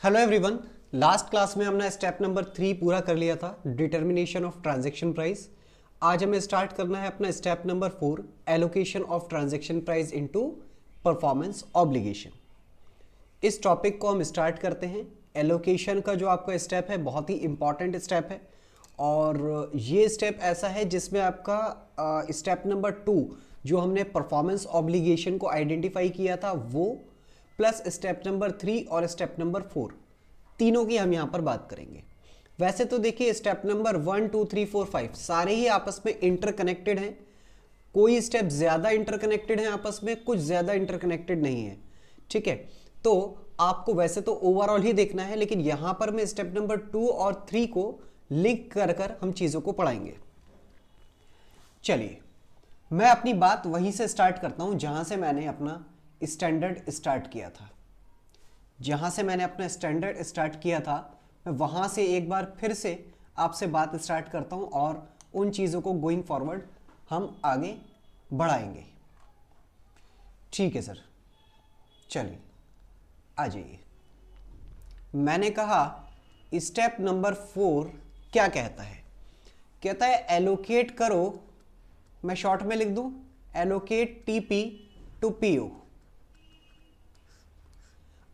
Hello everyone. Last class में हमने step number 3 पूरा कर लिया था, डिटर्मिनेशन ऑफ ट्रांजैक्शन प्राइस। आज हमें स्टार्ट करना है अपना step number 4, allocation of transaction price into performance obligation. इस टॉपिक को हम स्टार्ट करते हैं। एलोकेशन का जो आपका स्टेप है बहुत ही इंपॉर्टेंट स्टेप है, और ये स्टेप ऐसा है जिसमें आपका स्टेप नंबर 2 जो हमने परफॉर्मेंस ऑब्लिगेशन को आइडेंटिफाई किया था वो, प्लस स्टेप नंबर 3 और स्टेप नंबर 4 तीनों की हम यहां पर बात करेंगे। वैसे तो देखिए स्टेप नंबर 1, 2, 3, 4, 5 सारे ही आपस में इंटरकनेक्टेड हैं। कोई स्टेप ज्यादा इंटरकनेक्टेड है आपस में, कुछ ज्यादा इंटरकनेक्टेड नहीं है। ठीक है, तो आपको वैसे तो ओवरऑल ही देखना है, लेकिन यहां पर मैं स्टेप नंबर 2 और 3 को लिंक कर कर हम चीजों को पढ़ाएंगे। चलिए मैं अपनी बात वहीं से स्टार्ट करता हूं जहां से मैंने अपना स्टैंडर्ड स्टार्ट किया था। जहां से मैंने अपना स्टैंडर्ड स्टार्ट किया था मैं वहां से एक बार फिर से आपसे बात स्टार्ट करता हूं, और उन चीज़ों को गोइंग फॉरवर्ड हम आगे बढ़ाएंगे। ठीक है सर, चलिए आ जाइए। मैंने कहा स्टेप नंबर 4 क्या कहता है? कहता है एलोकेट करो, मैं शॉर्ट में लिख दूं, एलोकेट टीपी टू पीओ।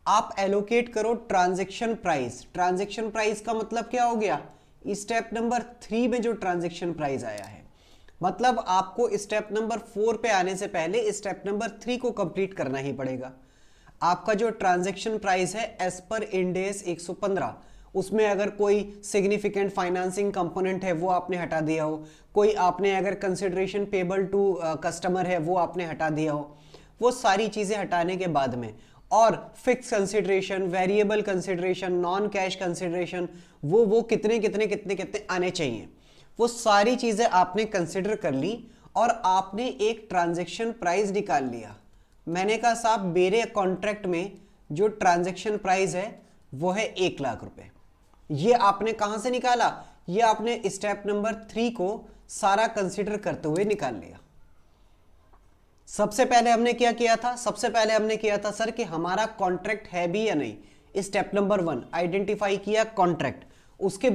आप एलोकेट करो ट्रांजैक्शन प्राइस। ट्रांजैक्शन प्राइस का मतलब क्या हो गया? स्टेप नंबर 3 में जो ट्रांजैक्शन प्राइस आया है, मतलब आपको स्टेप नंबर 4 पे आने से पहले स्टेप नंबर 3 को कंप्लीट करना ही पड़ेगा। आपका जो ट्रांजैक्शन प्राइस है एज पर इंड AS 115, उसमें अगर कोई सिग्निफिकेंट फाइनेंसिंग कंपोनेंट है वो आपने हटा दिया हो, कोई आपने अगर कंसिडरेशन पेबल टू कस्टमर है वो आपने हटा दिया हो, वो सारी चीजें हटाने के बाद में, और fix consideration, variable consideration, non cash consideration, वो कितने कितने कितने कितने आने चाहिए, वो सारी चीजें आपने कंसिडर कर ली और आपने एक ट्रांजैक्शन प्राइस निकाल लिया। मैंने कहा साहब मेरे कॉन्ट्रैक्ट में जो ट्रांजैक्शन प्राइस है वो है 1 लाख रुपए। ये आपने कहां से निकाला? ये आपने स्टेप नंबर 3 को सारा कंसिडर करते हुए निकाल लिया। सबसे पहले हमने क्या किया था? सबसे पहले हमने किया था सर कि हमारा कॉन्ट्रैक्ट है भी या नहीं। स्टेप नंबर 1 आइडेंटिफाई किया कॉन्ट्रैक्ट। उसके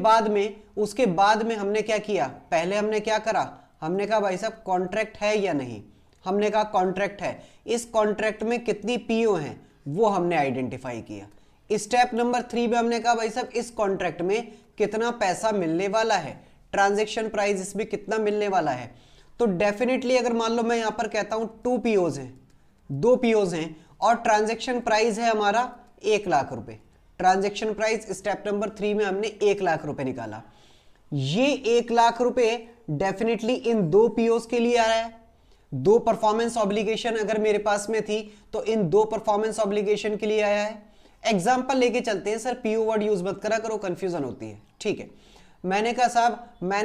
बाद में हमने क्या किया? पहले हमने क्या करा? हमने कहा भाई साहब कॉन्ट्रैक्ट है या नहीं। हमने कहा कॉन्ट्रैक्ट है। इस कॉन्ट्रैक्ट में कितनी पीओ हैं वो हमने आइडेंटिफाई किया। स्टेप नंबर 3 में हमने कहा भाई साहब इस कॉन्ट्रैक्ट में कितना पैसा मिलने वाला है, ट्रांजैक्शन प्राइस इसमें कितना मिलने वाला है। तो डेफिनेटली अगर मान लो मैं यहां पर कहता हूं 2 पीओज हैं, 2 पीओज हैं, और ट्रांजैक्शन प्राइस है हमारा 1 लाख रुपए। ट्रांजैक्शन प्राइस स्टेप नंबर 3 में हमने 1 लाख रुपए निकाला। ये 1 लाख रुपए डेफिनेटली इन 2 पीओज के लिए आ रहा है। 2 परफॉर्मेंस ऑब्लिगेशन अगर मेरे पास में थी तो इन 2 परफॉर्मेंस ऑब्लिगेशन के लिए आया है। एग्जाम्पल लेके चलते हैं सर, पीओ वर्ड यूज मत करा करो, कंफ्यूजन होती है। ठीक है, मैंने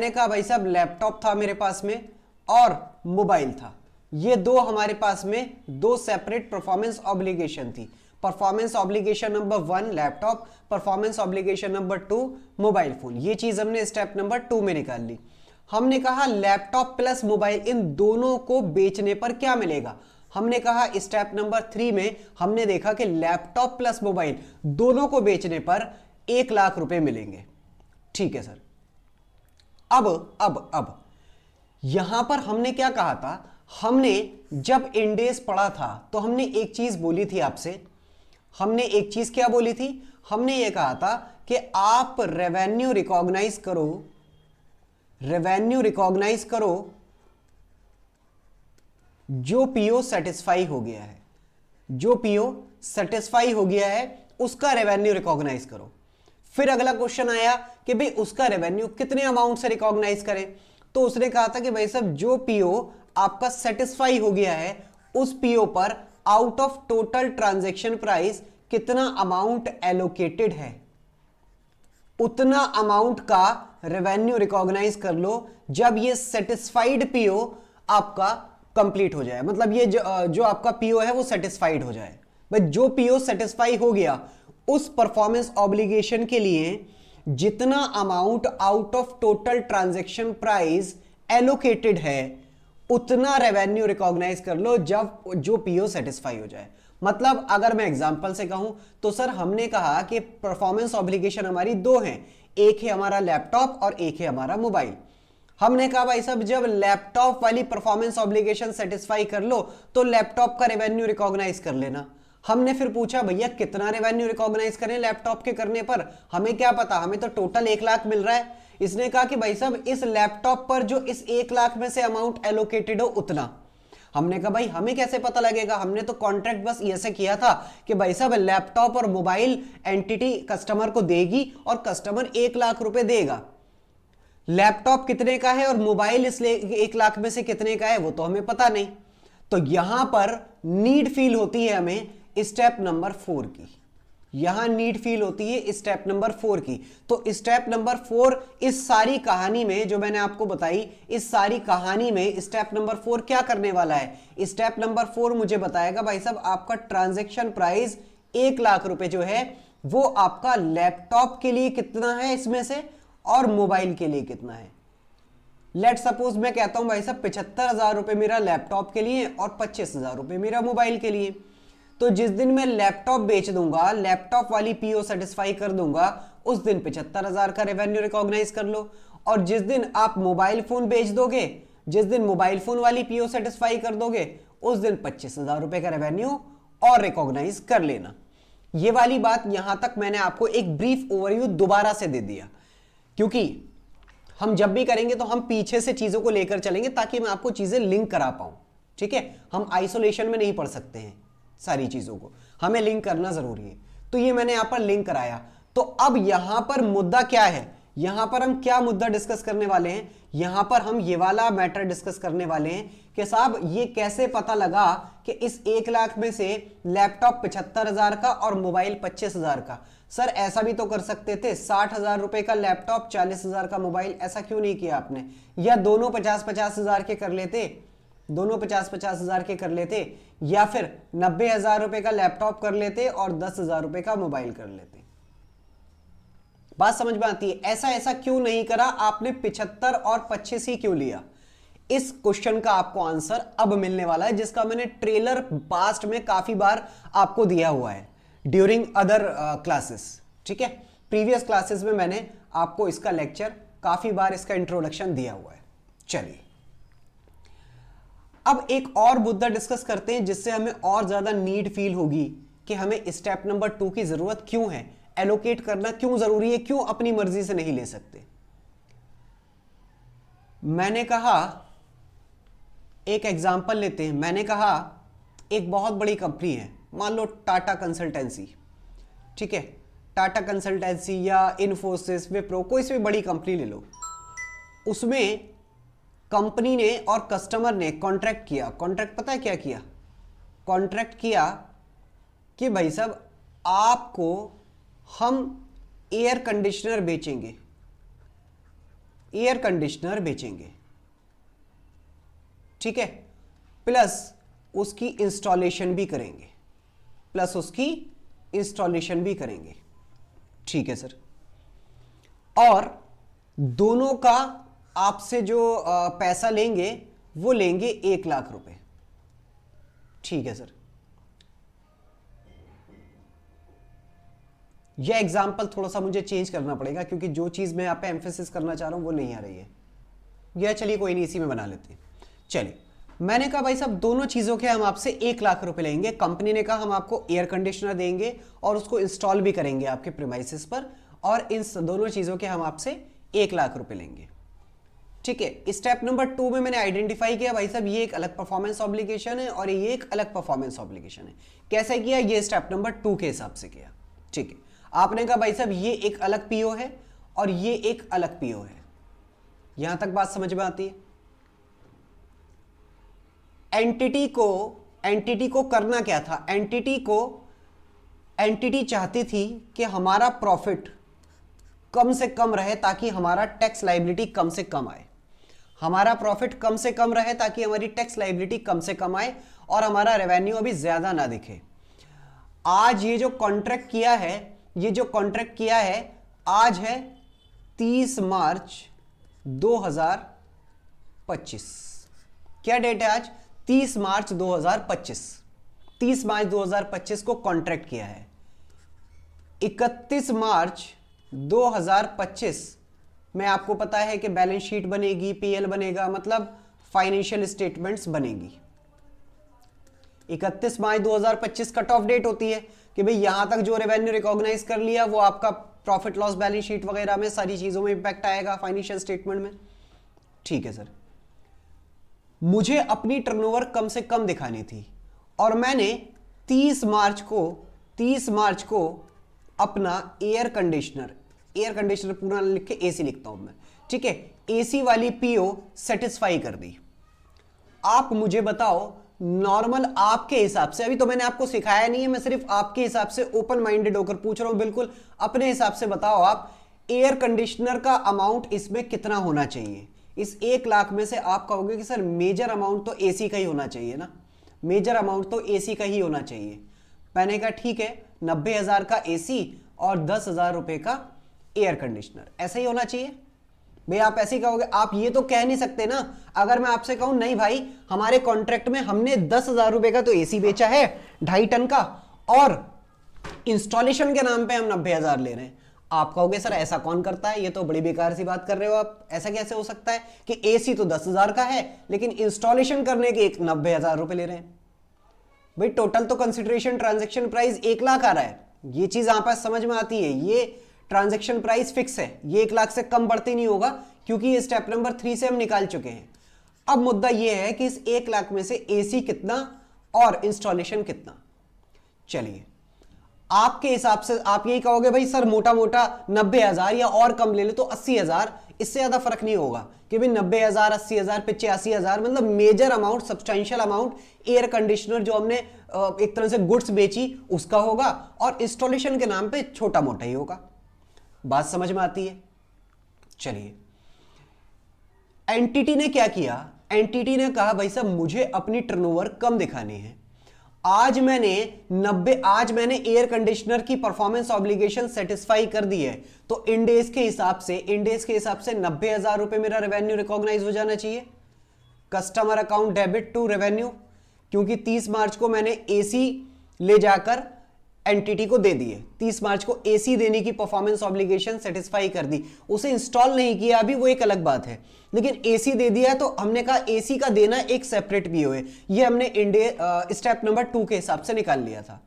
कहा भाई साहब लैपटॉप था मेरे पास में और मोबाइल था। ये 2 हमारे पास में 2 सेपरेट परफॉर्मेंस ऑब्लिगेशन थी। Performance obligation number 1 laptop, performance obligation number 2 mobile phone. ये चीज हमने स्टेप नंबर 2 में निकाल ली। हमने कहा लैपटॉप प्लस मोबाइल इन दोनों को बेचने पर क्या मिलेगा? हमने कहा स्टेप नंबर 3 में हमने देखा कि लैपटॉप प्लस मोबाइल दोनों को बेचने पर 1 लाख रुपए मिलेंगे। ठीक है सर, अब यहां पर हमने क्या कहा था? हमने जब इंडेस पढ़ा था तो हमने एक चीज बोली थी आपसे। हमने एक चीज क्या बोली थी? हमने ये कहा था कि आप रेवेन्यू रिकॉग्नाइज करो जो पीओ सेटिस्फाई हो गया है। जो पीओ सेटिस्फाई हो गया है उसका रेवेन्यू रिकॉग्नाइज करो। फिर अगला क्वेश्चन आया कि भाई उसका रेवेन्यू कितने अमाउंट से रिकॉग्नाइज करें। तो उसने कहा था कि भाई साहब जो पीओ आपका सेटिस्फाई हो गया है उस पीओ पर out of total transaction price कितना अमाउंट एलोकेटेड है, उतना अमाउंट का रेवेन्यू रिकॉग्नाइज कर लो जब ये सेटिस्फाइड पीओ आपका कंप्लीट हो जाए। मतलब ये जो आपका पीओ है वो सेटिस्फाइड हो जाए। भाई जो पीओ सेटिस्फाई हो गया उस परफॉर्मेंस ऑब्लिगेशन के लिए जितना amount out of total transaction price allocated है उतना रेवेन्यू रिकॉग्नाइज कर लो जब जो पीओ सेटिस्फाई हो जाए। मतलब अगर मैं एग्जांपल से कहूं तो सर हमने कहा कि परफॉर्मेंस ऑब्लिगेशन हमारी दो हैं, एक है हमारा लैपटॉप और एक है हमारा मोबाइल। हमने कहा भाई साहब जब लैपटॉप वाली परफॉर्मेंस ऑब्लिगेशन सेटिस्फाई कर लो तो लैपटॉप का रेवेन्यू रिकॉग्नाइज कर लेना। हमने फिर पूछा भैया कितना रेवेन्यू रिकॉग्नाइज करें लैपटॉप के करने पर, हमें क्या पता, हमें तो टोटल 1 लाख मिल रहा है। इसने कहा कि भाई साहब इस लैपटॉप पर जो इस 1 लाख में से अमाउंट एलोकेटेड हो उतना। हमने कहा भाई हमें कैसे पता लगेगा, हमने तो कॉन्ट्रैक्ट बस ऐसे किया था कि भाई साहब लैपटॉप और मोबाइल एंटिटी कस्टमर को देगी और कस्टमर 1 लाख रुपए देगा। लैपटॉप कितने का है और मोबाइल इस 1 लाख में से कितने का है वो तो हमें पता नहीं। तो यहां पर नीड फील होती है हमें स्टेप नंबर 4 की, यहां नीड फील होती है स्टेप नंबर 4 की। तो स्टेप नंबर 4 इस सारी कहानी में जो मैंने आपको बताई, इस सारी कहानी में स्टेप नंबर 4 क्या करने वाला है, स्टेप नंबर 4 मुझे बताएगा भाई साहब आपका ट्रांजैक्शन प्राइस 1 लाख रुपए जो है वो आपका लैपटॉप के लिए कितना है इसमें से और मोबाइल के लिए कितना है। लेट सपोज मैं कहता हूं भाई साहब 75,000 रुपए मेरा लैपटॉप के लिए और 25,000 रुपए मेरा मोबाइल के लिए। तो जिस दिन मैं लैपटॉप बेच दूंगा, लैपटॉप वाली पीओ सेटिस्फाई कर दूंगा, उस दिन 75,000 का रेवेन्यू रिकॉग्नाइज कर लो। और जिस दिन आप मोबाइल फोन बेच दोगे, जिस दिन मोबाइल फोन वाली पीओ सेटिस्फाई कर दोगे, उस दिन 25,000 रुपए का रेवेन्यू और रिकॉग्नाइज कर लेना। ये वाली बात यहां तक मैंने आपको एक ब्रीफ ओवरव्यू दोबारा से दे दिया, क्योंकि हम जब भी करेंगे तो हम पीछे से चीजों को लेकर चलेंगे ताकि मैं आपको चीजें लिंक करा पाऊं। ठीक है, हम आइसोलेशन में नहीं पढ़ सकते हैं, सारी चीजों को हमें लिंक करना जरूरी है। तो ये मैंने यहां पर लिंक कराया। तो अब यहां पर मुद्दा क्या है, यहां पर हम क्या मुद्दा डिस्कस करने वाले हैं, यहां पर हम ये वाला मैटर डिस्कस करने वाले हैं कि साहब ये कैसे पता लगा कि इस 1 लाख में से लैपटॉप 75,000 का और मोबाइल 25,000 का। सर ऐसा भी तो कर सकते थे, 60,000 रुपए का लैपटॉप 40,000 का मोबाइल, ऐसा क्यों नहीं किया आपने? या दोनों 50,000 के कर लेते, दोनों 50,000 के कर लेते, या फिर 90,000 रुपए का लैपटॉप कर लेते और 10,000 रुपए का मोबाइल कर लेते। बात समझ में आती है? ऐसा ऐसा क्यों नहीं करा आपने, 75 और 25 ही क्यों लिया? इस क्वेश्चन का आपको आंसर अब मिलने वाला है, जिसका मैंने ट्रेलर पास्ट में काफी बार आपको दिया हुआ है ड्यूरिंग अदर क्लासेस। ठीक है, प्रीवियस क्लासेस में मैंने आपको इसका लेक्चर काफी बार, इसका इंट्रोडक्शन दिया हुआ है। चलिए अब एक और मुद्दा डिस्कस करते हैं जिससे हमें और ज्यादा नीड फील होगी कि हमें स्टेप नंबर 2 की जरूरत क्यों है, एलोकेट करना क्यों जरूरी है, क्यों अपनी मर्जी से नहीं ले सकते। मैंने कहा एक एग्जांपल लेते हैं, मैंने कहा एक बहुत बड़ी कंपनी है, मान लो टाटा कंसल्टेंसी। ठीक है, टाटा कंसल्टेंसी या इन्फोसिस, विप्रो, कोई सी भी बड़ी कंपनी ले लो। उसमें कंपनी ने और कस्टमर ने कॉन्ट्रैक्ट किया। कॉन्ट्रैक्ट पता है क्या किया? कॉन्ट्रैक्ट किया कि भाई साहब आपको हम एयर कंडीशनर बेचेंगे, एयर कंडीशनर बेचेंगे। ठीक है, प्लस उसकी इंस्टॉलेशन भी करेंगे, प्लस उसकी इंस्टॉलेशन भी करेंगे। ठीक है सर, और दोनों का आपसे जो पैसा लेंगे वो लेंगे 1 लाख रुपए। ठीक है सर, यह एग्जाम्पल थोड़ा सा मुझे चेंज करना पड़ेगा क्योंकि जो चीज मैं यहां पे एम्फेसिस करना चाह रहा हूं वो नहीं आ रही है। यह चलिए कोई नहीं, इसी में बना लेते हैं। चलिए, मैंने कहा भाई साहब दोनों चीजों के हम आपसे 1 लाख रुपए लेंगे। कंपनी ने कहा हम आपको एयर कंडीशनर देंगे और उसको इंस्टॉल भी करेंगे आपके प्रीमाइसेस पर, और इन दोनों चीजों के हम आपसे 1 लाख रुपए लेंगे। ठीक है, स्टेप नंबर 2 में मैंने आइडेंटिफाई किया भाई साहब ये एक अलग परफॉर्मेंस ऑब्लिगेशन है और ये एक अलग परफॉर्मेंस ऑब्लिगेशन है। कैसे किया? ये स्टेप नंबर 2 के हिसाब से किया। ठीक है, आपने कहा भाई साहब ये एक अलग पीओ है और ये एक अलग पीओ है। यहां तक बात समझ में आती है? एंटिटी को करना क्या था? एंटिटी चाहती थी कि हमारा प्रॉफिट कम से कम रहे ताकि हमारा टैक्स लायबिलिटी कम से कम आए। हमारा प्रॉफिट कम से कम रहे ताकि हमारी टैक्स लायबिलिटी कम से कम आए और हमारा रेवेन्यू अभी ज्यादा ना दिखे। आज ये जो कॉन्ट्रैक्ट किया है, आज है 30 मार्च 2025। क्या डेट है आज? 30 मार्च 2025। 30 मार्च 2025 को कॉन्ट्रैक्ट किया है। 31 मार्च 2025 में आपको पता है कि बैलेंस शीट बनेगी, पीएल बनेगा, मतलब फाइनेंशियल स्टेटमेंट्स बनेगी। 31 मार्च 2025 कट ऑफ डेट होती है कि भाई यहां तक जो रेवेन्यू रिकॉग्नाइज कर लिया वो आपका प्रॉफिट लॉस बैलेंस शीट वगैरह में सारी चीजों में इंपैक्ट आएगा, फाइनेंशियल स्टेटमेंट में। ठीक है सर, मुझे अपनी टर्नओवर कम से कम दिखानी थी और मैंने 30 मार्च को अपना एयर कंडीशनर पूरा लिख के एसी लिखता हूं मैं, ठीक है, एसी वाली पीओ सेटिस्फाई कर दी। आप मुझे बताओ नॉर्मल आपके हिसाब से, अभी तो मैंने आपको सिखाया नहीं है, मैं सिर्फ आपके हिसाब से ओपन माइंडेड होकर पूछ रहा हूं, बिल्कुल अपने हिसाब से बताओ आप एयर कंडीशनर का अमाउंट इसमें कितना होना चाहिए। इस 1 लाख में से आप कहोगे कि सर मेजर अमाउंट तो एसी का ही होना चाहिए ना, मेजर अमाउंट तो एसी का ही होना चाहिए। मैंने कहा ठीक है, 90,000 का एसी और 10,000 रुपए का एयर कंडीशनर, ऐसा ही होना चाहिए भाई। आप ऐसे ही कहोगे, आप ये तो कह नहीं सकते ना। अगर मैं आपसे कहूं नहीं भाई हमारे कॉन्ट्रैक्ट में हमने 10,000 रुपए का तो एसी बेचा है 2.5 टन का और इंस्टॉलेशन के नाम पे हम 90,000 ले रहे हैं, आप कहोगे सर ऐसा कौन करता है, ये तो बड़ी बेकार सी बात कर रहे हो आप, ऐसा कैसे हो सकता है कि एसी तो 10,000 का है लेकिन इंस्टॉलेशन करने के 90,000 रुपए ले रहे हैं। भाई टोटल तो कंसिडरेशन ट्रांजैक्शन प्राइस 1 लाख आ रहा है, ये चीज यहां पर समझ में आती है। ये ट्रांजैक्शन प्राइस फिक्स है, ये 1 लाख से कम बढ़ती नहीं होगा क्योंकि ये स्टेप नंबर 3 से हम निकाल चुके हैं। अब मुद्दा ये है कि इस 1 लाख में से एसी कितना और इंस्टॉलेशन कितना। चलिए आपके हिसाब से आप यही कहोगे भाई सर मोटा मोटा 90,000 या और कम ले ले तो 80,000, इससे ज्यादा फर्क नहीं होगा कि भाई 90,000, 80,000, 85,000, मतलब major amount, substantial amount air conditioner जो हमने एक तरह से गुड्स बेची उसका होगा और इंस्टॉलेशन के नाम पे छोटा मोटा ही होगा। बात समझ में आती है। चलिए एंटिटी ने क्या किया, एंटिटी ने कहा भाई साहब मुझे अपनी टर्नओवर कम दिखानी है। आज मैंने एयर कंडीशनर की परफॉर्मेंस ऑब्लिगेशन सेटिस्फाई कर दी है तो इंडेज के हिसाब से 90,000 रुपए मेरा रेवेन्यू रिकॉग्नाइज हो जाना चाहिए। Customer account debit to revenue, क्योंकि 30 मार्च को मैंने एसी ले जाकर एंटिटी को दे दिए, 30 मार्च को एसी देने की परफॉर्मेंस ऑब्लिगेशन सेटिस्फाई कर दी, उसे इंस्टॉल नहीं किया अभी, वो एक अलग बात है, लेकिन एसी दे दिया तो हमने कहा एसी का देना एक सेपरेट पीओ है, ये हमने स्टेप नंबर 2 के हिसाब से निकाल लिया था।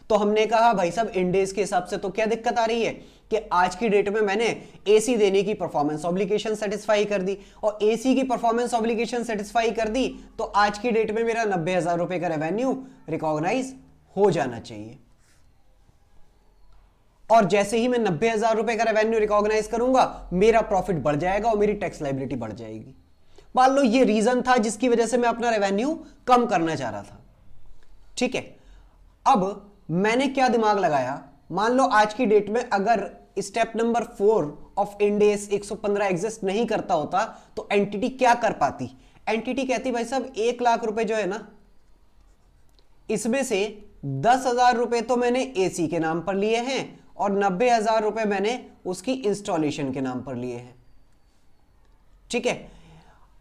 तो हमने कहा भाई साहब इंडेज के हिसाब से तो क्या दिक्कत आ रही है कि आज की डेट में मैंने एसी देने की परफॉर्मेंस ऑब्लिगेशन सेटिस्फाई कर दी और एसी की परफॉर्मेंस ऑब्लिगेशन सेटिस्फाई कर दी तो आज की डेट में मेरा 90,000 रुपए का रेवेन्यू रिकॉग्नाइज हो जाना चाहिए। और जैसे ही मैं 90,000 रुपए का रेवेन्यू रिकॉग्नाइज करूंगा मेरा प्रॉफिट बढ़ जाएगा और मेरी टैक्स लायबिलिटी बढ़ जाएगी। मान लो ये रीजन था जिसकी वजह से मैं अपना रेवेन्यू कम करना चाह रहा था। ठीक है, अब मैंने क्या दिमाग लगाया, मान लो आज की डेट में अगर step number 4 of end S 115 exist नहीं करता होता तो एंटिटी क्या कर पाती। एंटिटी कहती भाई साहब 1 लाख रुपए जो है ना, इसमें से 10,000 रुपए तो मैंने एसी के नाम पर लिए हैं और 90,000 रुपए मैंने उसकी इंस्टॉलेशन के नाम पर लिए हैं। ठीक है,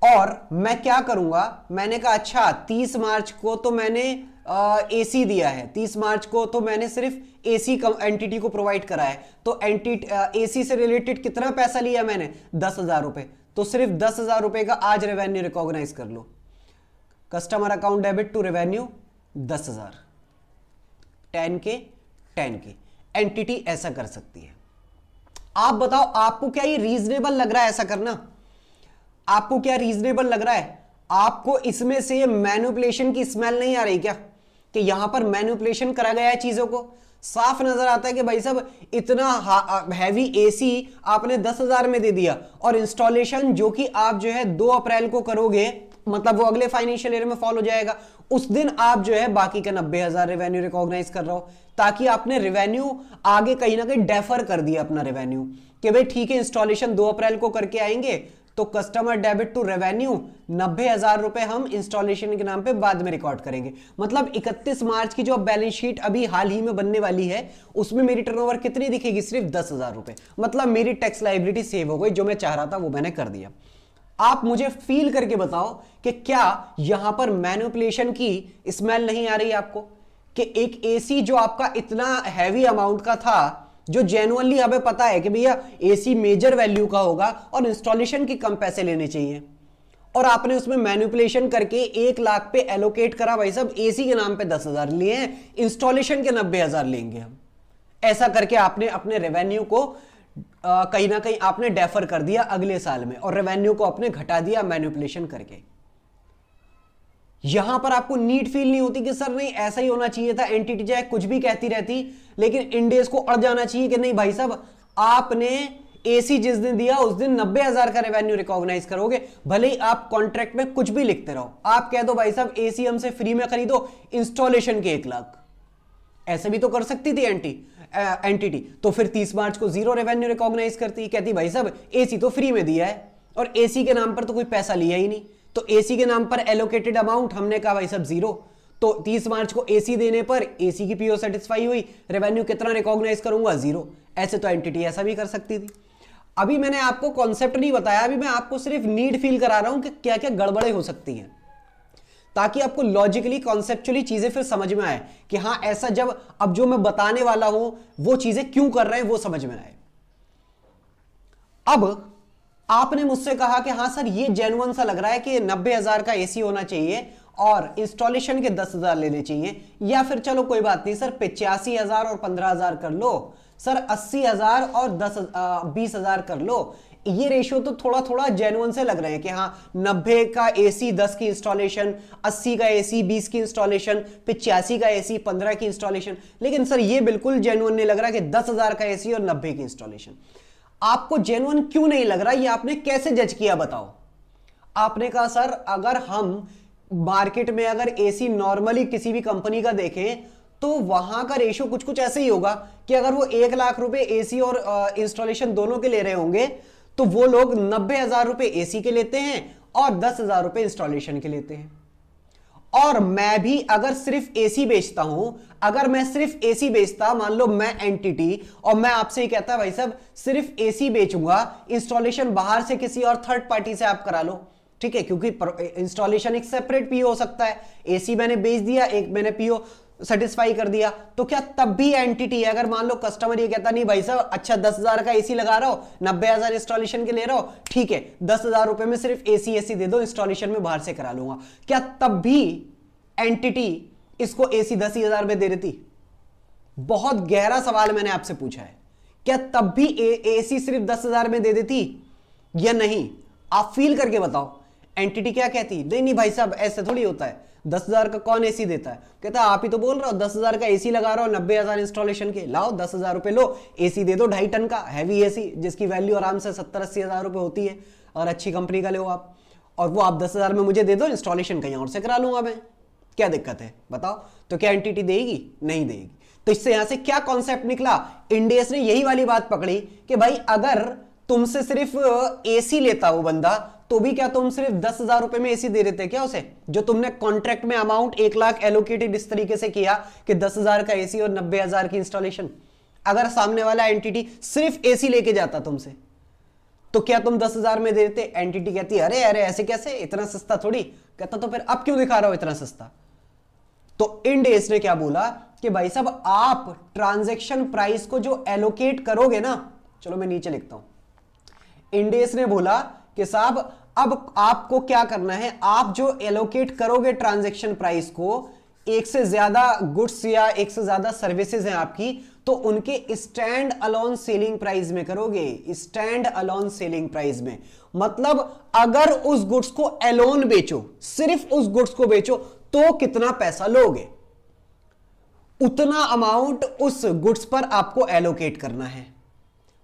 और मैं क्या करूंगा, मैंने कहा अच्छा 30 मार्च को तो मैंने एसी दिया है, 30 मार्च को तो मैंने सिर्फ एसी एंटिटी को प्रोवाइड करा है, तो एसी से रिलेटेड कितना पैसा लिया मैंने, 10,000 रुपए, तो सिर्फ 10,000 रुपए का आज रेवेन्यू रिकॉग्नाइज कर लो। Customer account debit to revenue 10,000, 10K 10K। Entity ऐसा कर सकती है। आप बताओ आपको क्या ये रीजनेबल लग रहा है ऐसा करना, आपको क्या रीजनेबल लग रहा है? आपको इसमें से मैनिपुलेशन की स्मेल नहीं आ रही क्या कि यहां पर मैनिपुलेशन करा गया है चीजों को? साफ नजर आता है कि भाई साहब इतना हैवी एसी आपने 10,000 में दे दिया और इंस्टॉलेशन जो कि आप जो है 2 अप्रैल को करोगे, मतलब वो अगले फाइनेंशियल ईयर में फॉल हो जाएगा, उस दिन आप जो है बाकी का 90,000 रेवेन्यू रिकॉग्नाइज कर रहे हो, ताकि आपने रेवेन्यू आगे कहीं ना कहीं डेफर कर दिया अपना रेवेन्यू कि भाई ठीक है इंस्टॉलेशन 2 अप्रैल को करके आएंगे तो कस्टमर डेबिट टू रेवेन्यू 90,000 रुपए हम इंस्टॉलेशन के नाम पे बाद में रिकॉर्ड करेंगे। मतलब 31 मार्च की जो बैलेंस शीट अभी हाल ही में बनने वाली है उसमें मेरी टर्नओवर कितनी दिखेगी, सिर्फ 10,000 रुपए। मतलब मेरी टैक्स लायबिलिटी सेव हो गई, जो मैं चाह रहा था वो मैंने कर दिया। आप मुझे फील करके बताओ कि क्या यहां पर मैनिपुलेशन की स्मेल नहीं आ रही आपको? कि एक एसी जो आपका इतना हैवी अमाउंट का था, जो जेन्युइनली हमें पता है कि भैया एसी मेजर वैल्यू का होगा और इंस्टॉलेशन के कम पैसे लेने चाहिए, और आपने उसमें मैनिपुलेशन करके 1 लाख पे एलोकेट करा, भाई साहब एसी के नाम पे 10,000 लिए हैं, इंस्टॉलेशन के 90,000 लेंगे हम। ऐसा करके आपने अपने रेवेन्यू को कहीं ना कहीं आपने डेफर कर दिया अगले साल में, और रेवेन्यू को आपने घटा दिया मैनिपुलेशन करके। यहां पर आपको नीड फील नहीं होती कि सर नहीं ऐसा ही होना चाहिए था, एंटिटी चाहे कुछ भी कहती रहती, लेकिन इंडेस को अड़ जाना चाहिए कि नहीं भाई साहब आपने एसी जिस दिन दिया उस दिन 90,000 का रेवेन्यू रिकॉग्नाइज करोगे, भले ही आप कॉन्ट्रैक्ट में कुछ भी लिखते रहो। आप कह दो भाई साहब एसी हमसे फ्री में खरीदो, इंस्टॉलेशन के 1 लाख, ऐसे भी तो कर सकती थी एंटिटी। तो फिर 30 मार्च को 0 रेवेन्यू रिकॉग्नाइज करती, कहती भाई साहब एसी तो फ्री में दिया है और एसी के नाम पर तो कोई पैसा लिया ही नहीं, तो एसी के नाम पर एलोकेटेड अमाउंट हमने कहा भाई साहब 0। तो 30 मार्च को एसी देने पर एसी की पीओ सेटिस्फाई हुई, रेवेन्यू कितना रिकॉग्नाइज करूंगा 0। ऐसे तो एंटिटी ऐसा भी कर सकती थी। अभी मैंने आपको कॉन्सेप्ट नहीं बताया, अभी मैं आपको सिर्फ नीड फील करा रहा हूं कि क्या क्या गड़बड़े हो सकती हैं, ताकि आपको लॉजिकली कॉन्सेप्चुअली चीजें फिर समझ में आए कि हाँ ऐसा, जब अब जो मैं बताने वाला हूं वो चीजें क्यों कर रहे हैं वो समझ में आए। अब आपने मुझसे कहा कि हाँ सर ये जेन्युइन सा लग रहा है कि 90,000 का एसी होना चाहिए और इंस्टॉलेशन के 10,000 लेने चाहिए, या फिर चलो कोई बात नहीं सर 85,000 और 15,000 कर लो, सर 80,000 और 20,000 कर लो। ये रेशियो तो थोड़ा थोड़ा जेन्युइन से लग रहे हैं कि हाँ 90 का एसी 10 की इंस्टॉलेशन, 80 का एसी 20 की इंस्टॉलेशन, 85 का एसी 15 की इंस्टॉलेशन, लेकिन सर ये बिल्कुल जेन्युइन नहीं लग रहा कि 10,000 का एसी और 90 की इंस्टॉलेशन। आपको जेन्युइन क्यों नहीं लग रहा, ये आपने कैसे जज किया बताओ? आपने कहा सर अगर हम मार्केट में अगर एसी नॉर्मली किसी भी कंपनी का देखें तो वहां का रेशियो कुछ कुछ ऐसे ही होगा कि अगर वो 1 लाख रुपए एसी और इंस्टॉलेशन दोनों के ले रहे होंगे तो वो लोग 90,000 रुपए एसी के लेते हैं और 10,000 रुपए इंस्टॉलेशन के लेते हैं। और मैं भी अगर सिर्फ एसी बेचता हूं, अगर मैं सिर्फ एसी बेचता, मान लो मैं एंटिटी, और मैं आपसे ही कहता भाई साहब सिर्फ एसी बेचूंगा, इंस्टॉलेशन बाहर से किसी और थर्ड पार्टी से आप करा लो, ठीक है, क्योंकि इंस्टॉलेशन एक सेपरेट पीओ हो सकता है, एसी मैंने बेच दिया, एक मैंने पीओ सेटिस्फाई कर दिया, तो क्या तब भी एंटिटी है? अगर मान लो कस्टमर ये कहता नहीं भाई साहब अच्छा 10,000 का एसी लगा रहा हो, 90,000 इंस्टॉलेशन के ले रहा हो, ठीक है 10,000 रुपए में सिर्फ एसी दे दो, इंस्टॉलेशन में बाहर से करा लूंगा, क्या तब भी एंटिटी इसको एसी 10,000 में दे देती? बहुत गहरा सवाल मैंने आपसे पूछा है, क्या तब भी एसी सिर्फ 10,000 में दे देती या नहीं? आप फील करके बताओ। एंटिटी क्या कहती? नहीं नहीं भाई साहब ऐसे थोड़ी होता है, 10,000 का कौन एसी देता है? कहता है आप ही तो बोल रहे हो 10,000 का एसी लगा रहा हो, 90,000 इंस्टॉलेशन के, लाओ 10,000 रुपए लो, एसी दे दो 2.5 टन का हैवी एसी, जिसकी वैल्यू आराम से 70-80,000 रुपए होती है, और अच्छी कंपनी का लो आप, और वो आप 10,000 में मुझे दे दो, इंस्टॉलेशन कहीं और से करा लूंगा मैं, क्या दिक्कत है बताओ? तो क्या एंटिटी देगी? नहीं देगी। तो इससे यहां से क्या कॉन्सेप्ट निकला? इंडेस ने यही वाली बात पकड़ी कि भाई अगर तुमसे सिर्फ एसी लेता हो बंदा, तो भी क्या तुम सिर्फ 10,000 रुपए में एसी दे देते क्या उसे? जो तुमने कॉन्ट्रैक्ट में अमाउंट 1 लाख एलोकेटेड इस तरीके से किया कि 10,000 का एसी और 90,000 की इंस्टॉलेशन, अगर सामने वाला एंटिटी सिर्फ एसी लेके जाता तुमसे, तो क्या तुम 10,000 में दे देते? एंटिटी कहती अरे अरे ऐसे कैसे, इतना सस्ता थोड़ी। कहता तो फिर अब क्यों दिखा रहा हो इतना सस्ता? तो इंडेस ने क्या बोला कि भाई साहब आप ट्रांजैक्शन प्राइस को जो एलोकेट करोगे ना, चलो मैं नीचे लिखता हूं, इंडेस ने बोला कि साहब अब आपको क्या करना है, आप जो एलोकेट करोगे ट्रांजैक्शन प्राइस को, एक से ज्यादा गुड्स या एक से ज्यादा सर्विसेज हैं आपकी, तो उनके स्टैंड अलोन सेलिंग प्राइस में करोगे, स्टैंड अलोन सेलिंग प्राइस में। मतलब अगर उस गुड्स को एलोन बेचो, सिर्फ उस गुड्स को बेचो, तो कितना पैसा लोगे, उतना अमाउंट उस गुड्स पर आपको एलोकेट करना है।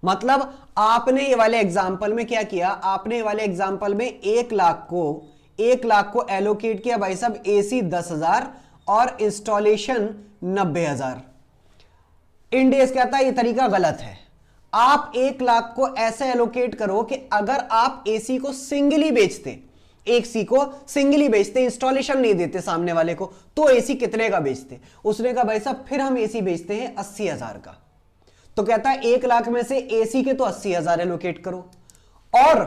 मतलब आपने ये वाले एग्जाम्पल में क्या किया, आपने ये वाले एग्जाम्पल में 1 लाख को एलोकेट किया भाई साहब एसी 10,000 और इंस्टॉलेशन 90,000। इंडेस कहता है ये तरीका गलत है। आप 1 लाख को ऐसे एलोकेट करो कि अगर आप एसी को सिंगली बेचते, एसी को सिंगली बेचते, इंस्टॉलेशन नहीं देते सामने वाले को, तो एसी कितने का बेचते? उसने कहा भाई साहब फिर हम एसी बेचते हैं 80,000 का। तो कहता है 1 लाख में से एसी के तो 80,000 एलोकेट करो, और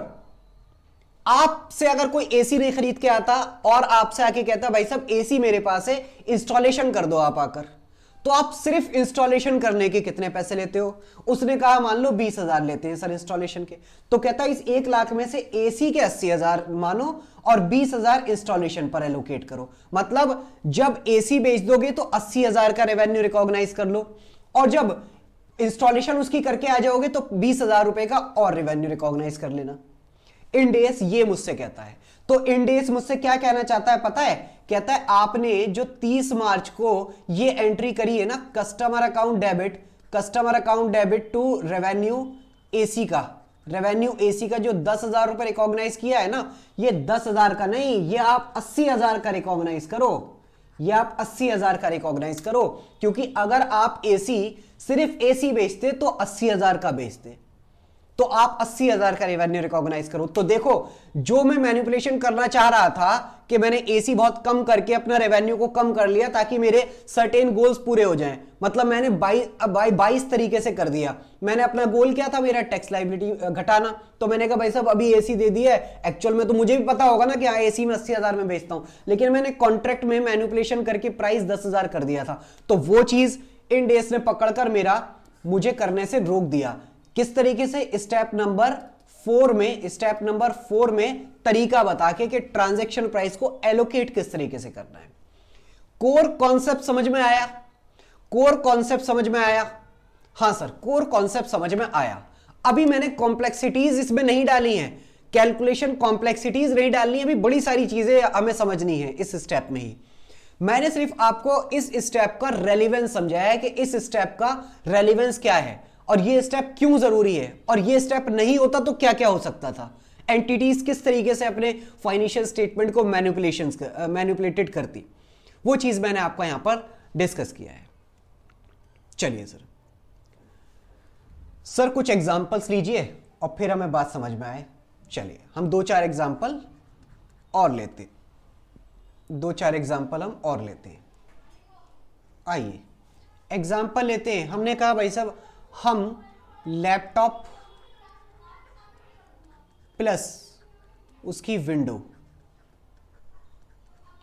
आपसे अगर कोई एसी नहीं खरीद के आता और आपसे आके कहता भाई साहब एसी मेरे पास है, इंस्टॉलेशन कर दो आप आकर, तो आप सिर्फ इंस्टॉलेशन करने के कितने पैसे लेते हो? उसने कहा मान लो 20,000 लेते हैं सर इंस्टॉलेशन के। तो कहता है इस 1 लाख में से एसी के 80,000 मानो और 20,000 इंस्टॉलेशन पर एलोकेट करो। मतलब जब एसी बेच दोगे तो 80,000 का रेवेन्यू रिकॉग्नाइज कर लो, और जब इंस्टॉलेशन उसकी करके आ जाओगे तो 20,000 रुपए का और रेवेन्यू रिकॉग्नाइज कर लेना। इंडेस ये मुझसे कहता है। तो इंडेस मुझसे क्या कहना चाहता है पता है? कहता है आपने जो 30 मार्च को ये एंट्री करी है ना, customer account debit to revenue AC का, रेवेन्यू एसी का जो 10,000 रुपए रिकॉग्नाइज किया है ना, ये 10,000 का नहीं, ये आप 80,000 का रिकॉग्नाइज करो, ये आप 80,000 का रिकॉग्नाइज करो। क्योंकि अगर आप एसी सिर्फ एसी बेचते तो 80,000 का बेचते, तो आप 80,000 का रेवेन्यू रिकॉग्नाइज करो। तो देखो जो मैं मैनिपुलेशन करना चाह रहा था कि मैंने एसी बहुत कम करके अपना रेवेन्यू को कम कर लिया ताकि मेरे सर्टेन गोल्स पूरे हो जाएं, मतलब मैंने 22 तरीके से कर दिया। मैंने अपना गोल क्या था, मेरा टैक्स लायबिलिटी घटाना, तो मैंने कहा भाई साहब अभी एसी दे दिया है, एक्चुअल में तो मुझे भी पता होगा ना कि हाँ एसी में 80,000 में बेचता हूं, लेकिन मैंने कॉन्ट्रैक्ट में मैनिपुलेशन करके प्राइस 10,000 कर दिया था। तो वो चीज इंडेस ने पकड़कर मुझे करने से रोक दिया। किस तरीके से? स्टेप नंबर 4 में तरीका बता के कि ट्रांजैक्शन प्राइस को एलोकेट किस तरीके से करना है। कोर कॉन्सेप्ट समझ में आया? हां सर, कोर कॉन्सेप्ट समझ में आया। अभी मैंने कॉम्प्लेक्सिटीज इसमें नहीं डाली हैं, कैलकुलेशन कॉम्प्लेक्सिटीज नहीं डालनी है, अभी बड़ी सारी चीजें हमें समझनी है इस स्टेप में ही। मैंने सिर्फ आपको इस स्टेप का रेलेवेंस समझाया है कि इस स्टेप का रेलेवेंस क्या है और ये स्टेप क्यों जरूरी है, और ये स्टेप नहीं होता तो क्या क्या हो सकता था। एंटिटीज किस तरीके से अपने फाइनेंशियल स्टेटमेंट को मैनिपुलेटेड करती, वो चीज मैंने आपको यहां पर डिस्कस किया है। चलिए सर कुछ एग्जांपल्स लीजिए और फिर हमें बात समझ में आए। चलिए हम 2-4 एग्जांपल और लेते हैं, 2-4 एग्जांपल हम और लेते हैं। आइए एग्जांपल लेते हैं। हमने कहा भाई साहब हम लैपटॉप प्लस उसकी विंडो,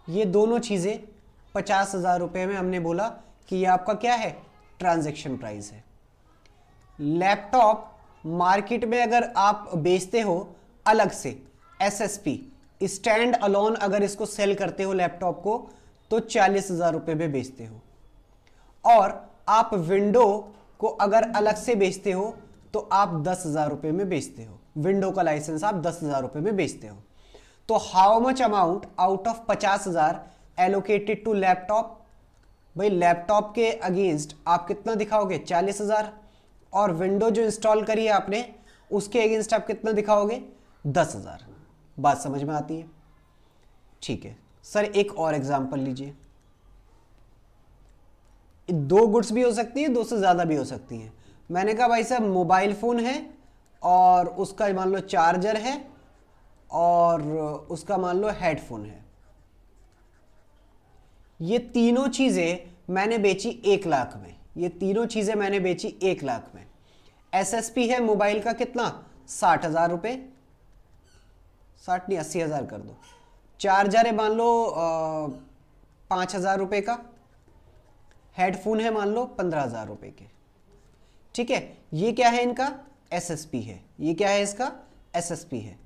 ये दोनों चीजें 50,000 रुपए में हमने बोला कि ये आपका क्या है, ट्रांजैक्शन प्राइस है। लैपटॉप मार्केट में अगर आप बेचते हो अलग से, एसएसपी स्टैंड अलोन अगर इसको सेल करते हो लैपटॉप को तो 40,000 रुपए में बेचते हो, और आप विंडो को अगर अलग से बेचते हो तो आप 10,000 रुपए में बेचते हो। विंडो का लाइसेंस आप 10,000 रुपए में बेचते हो। तो how much amount out of 50,000 allocated to laptop? भाई लैपटॉप के अगेंस्ट आप कितना दिखाओगे, 40,000, और विंडो जो इंस्टॉल करी है आपने उसके अगेंस्ट आप कितना दिखाओगे, 10,000। बात समझ में आती है? ठीक है सर, एक और एग्जांपल लीजिए। 2 गुड्स भी हो सकती है, 2 से ज्यादा भी हो सकती हैं। मैंने कहा भाई साहब मोबाइल फोन है और उसका मान लो चार्जर है और उसका मान लो हेडफोन है। ये तीनों चीजें मैंने बेची 1 लाख में, ये तीनों चीजें मैंने बेची 1 लाख में। एसएसपी है मोबाइल का कितना, 60,000 रुपए, 60 नहीं 80,000 कर दो। चार्जर है मान लो 5,000 रुपए का, हेडफोन है मान लो 15,000 रुपए के। ठीक है, ये क्या है इनका, एसएसपी है। ये क्या है इसका, एसएसपी है।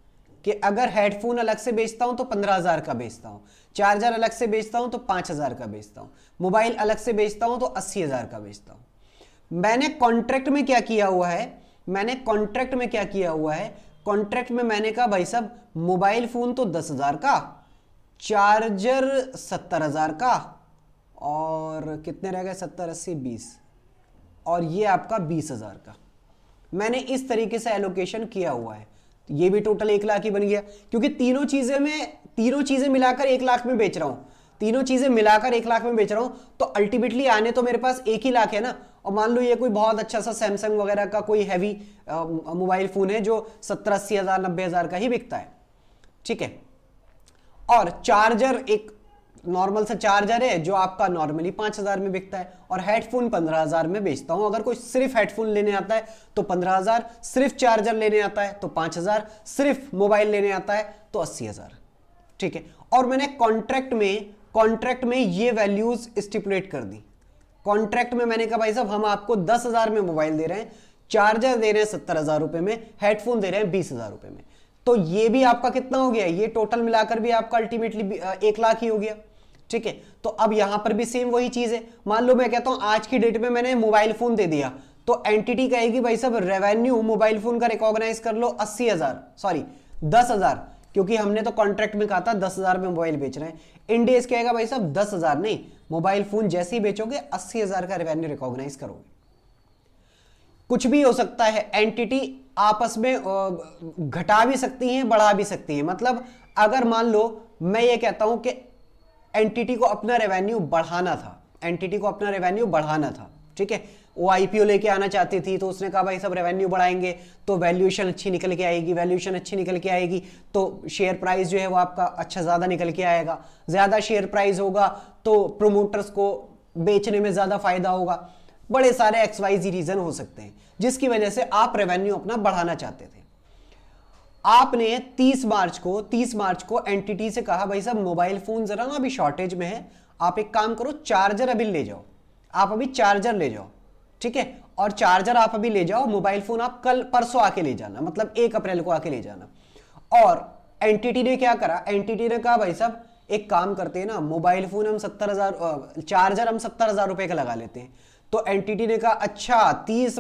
कि अगर हेडफोन अलग से बेचता हूं तो 15,000 का बेचता हूं, चार्जर अलग से बेचता हूं तो 5,000 का बेचता हूं, मोबाइल अलग से बेचता हूं तो 80,000 का बेचता हूं। मैंने कॉन्ट्रैक्ट में क्या किया हुआ है, कॉन्ट्रैक्ट में मैंने कहा भाई साहब मोबाइल फोन तो 10,000 का, चार्जर 70,000 का, और कितने रह गए, 70 80 20, और ये आपका 20,000 का। मैंने इस तरीके से एलोकेशन किया हुआ है। ये भी टोटल 1 लाख ही बन गया, क्योंकि तीनों चीजें मिलाकर 1 लाख में बेच रहा हूं, तो अल्टीमेटली आने तो मेरे पास 1 ही लाख है ना। और मान लो ये कोई बहुत अच्छा सा सैमसंग वगैरह का कोई हैवी मोबाइल फोन है जो 70-80,000 90,000 का ही बिकता है। ठीक है, और चार्जर एक नॉर्मल सा चार्जर है जो आपका नॉर्मली 5,000 में बिकता है, और हेडफोन 15,000 में बेचता हूं। अगर कोई सिर्फ हेडफोन लेने आता है तो 15,000, सिर्फ चार्जर लेने आता है तो 5,000, सिर्फ मोबाइल लेने आता है तो 80,000। ठीक है, और मैंने कॉन्ट्रैक्ट में ये वैल्यूज स्टिपुलेट कर दी। कॉन्ट्रैक्ट में मैंने कहा भाई साहब हम आपको 10,000 में मोबाइल दे रहे हैं, चार्जर दे रहे हैं 70,000 रुपए में, हेडफोन दे रहे हैं 20,000 रुपए में। तो ये भी आपका कितना हो गया, ये टोटल मिलाकर भी आपका अल्टीमेटली 1 लाख ही हो गया। ठीक है, तो अब यहां पर भी सेम वही चीज है। मान लो मैं कहता हूं आज की डेट में मैंने मोबाइल फोन दे दिया, तो एंटिटी कहेगी भाई साहब रेवेन्यू मोबाइल फोन का रिकॉग्नाइज कर लो 10,000, क्योंकि हमने तो कॉन्ट्रैक्ट में कहा था 10,000 में मोबाइल बेच रहे हैं। इंडेस कहेगा भाई साहब 10,000 नहीं, मोबाइल फोन जैसे ही बेचोगे 80,000 का रेवेन्यू रिकॉग्नाइज करोगे। कुछ भी हो सकता है, एंटिटी आपस में घटा भी सकती हैं, बढ़ा भी सकती हैं। मतलब अगर मान लो मैं ये कहता हूं कि एंटिटी को अपना रेवेन्यू बढ़ाना था, ठीक है, वो आईपीओ लेके आना चाहती थी, तो उसने कहा भाई सब रेवेन्यू बढ़ाएंगे तो वैल्यूएशन अच्छी निकल के आएगी, तो शेयर प्राइस जो है वो आपका अच्छा ज्यादा निकल के आएगा। ज्यादा शेयर प्राइस होगा तो प्रोमोटर्स को बेचने में ज्यादा फायदा होगा। बड़े सारे XYZ रीजन हो सकते हैं जिसकी वजह से आप रेवेन्यू अपना बढ़ाना चाहते थे। आपने 30 मार्च को एंटिटी से कहा भाई साहब मोबाइल फोन जरा ना अभी शॉर्टेज में है, आप एक काम करो चार्जर अभी ले जाओ, आप अभी चार्जर ले जाओ। ठीक है, और चार्जर आप अभी ले जाओ, मोबाइल फोन आप कल परसों आके ले जाना, मतलब 1 अप्रैल को आके ले जाना। और एंटिटी ने क्या करा, एंटिटी ने कहा भाई साहब एक काम करते हैं ना, मोबाइल फोन हम 70,000, चार्जर हम 70,000 रुपए का लगा लेते हैं। तो एंटिटी ने कहा अच्छा 30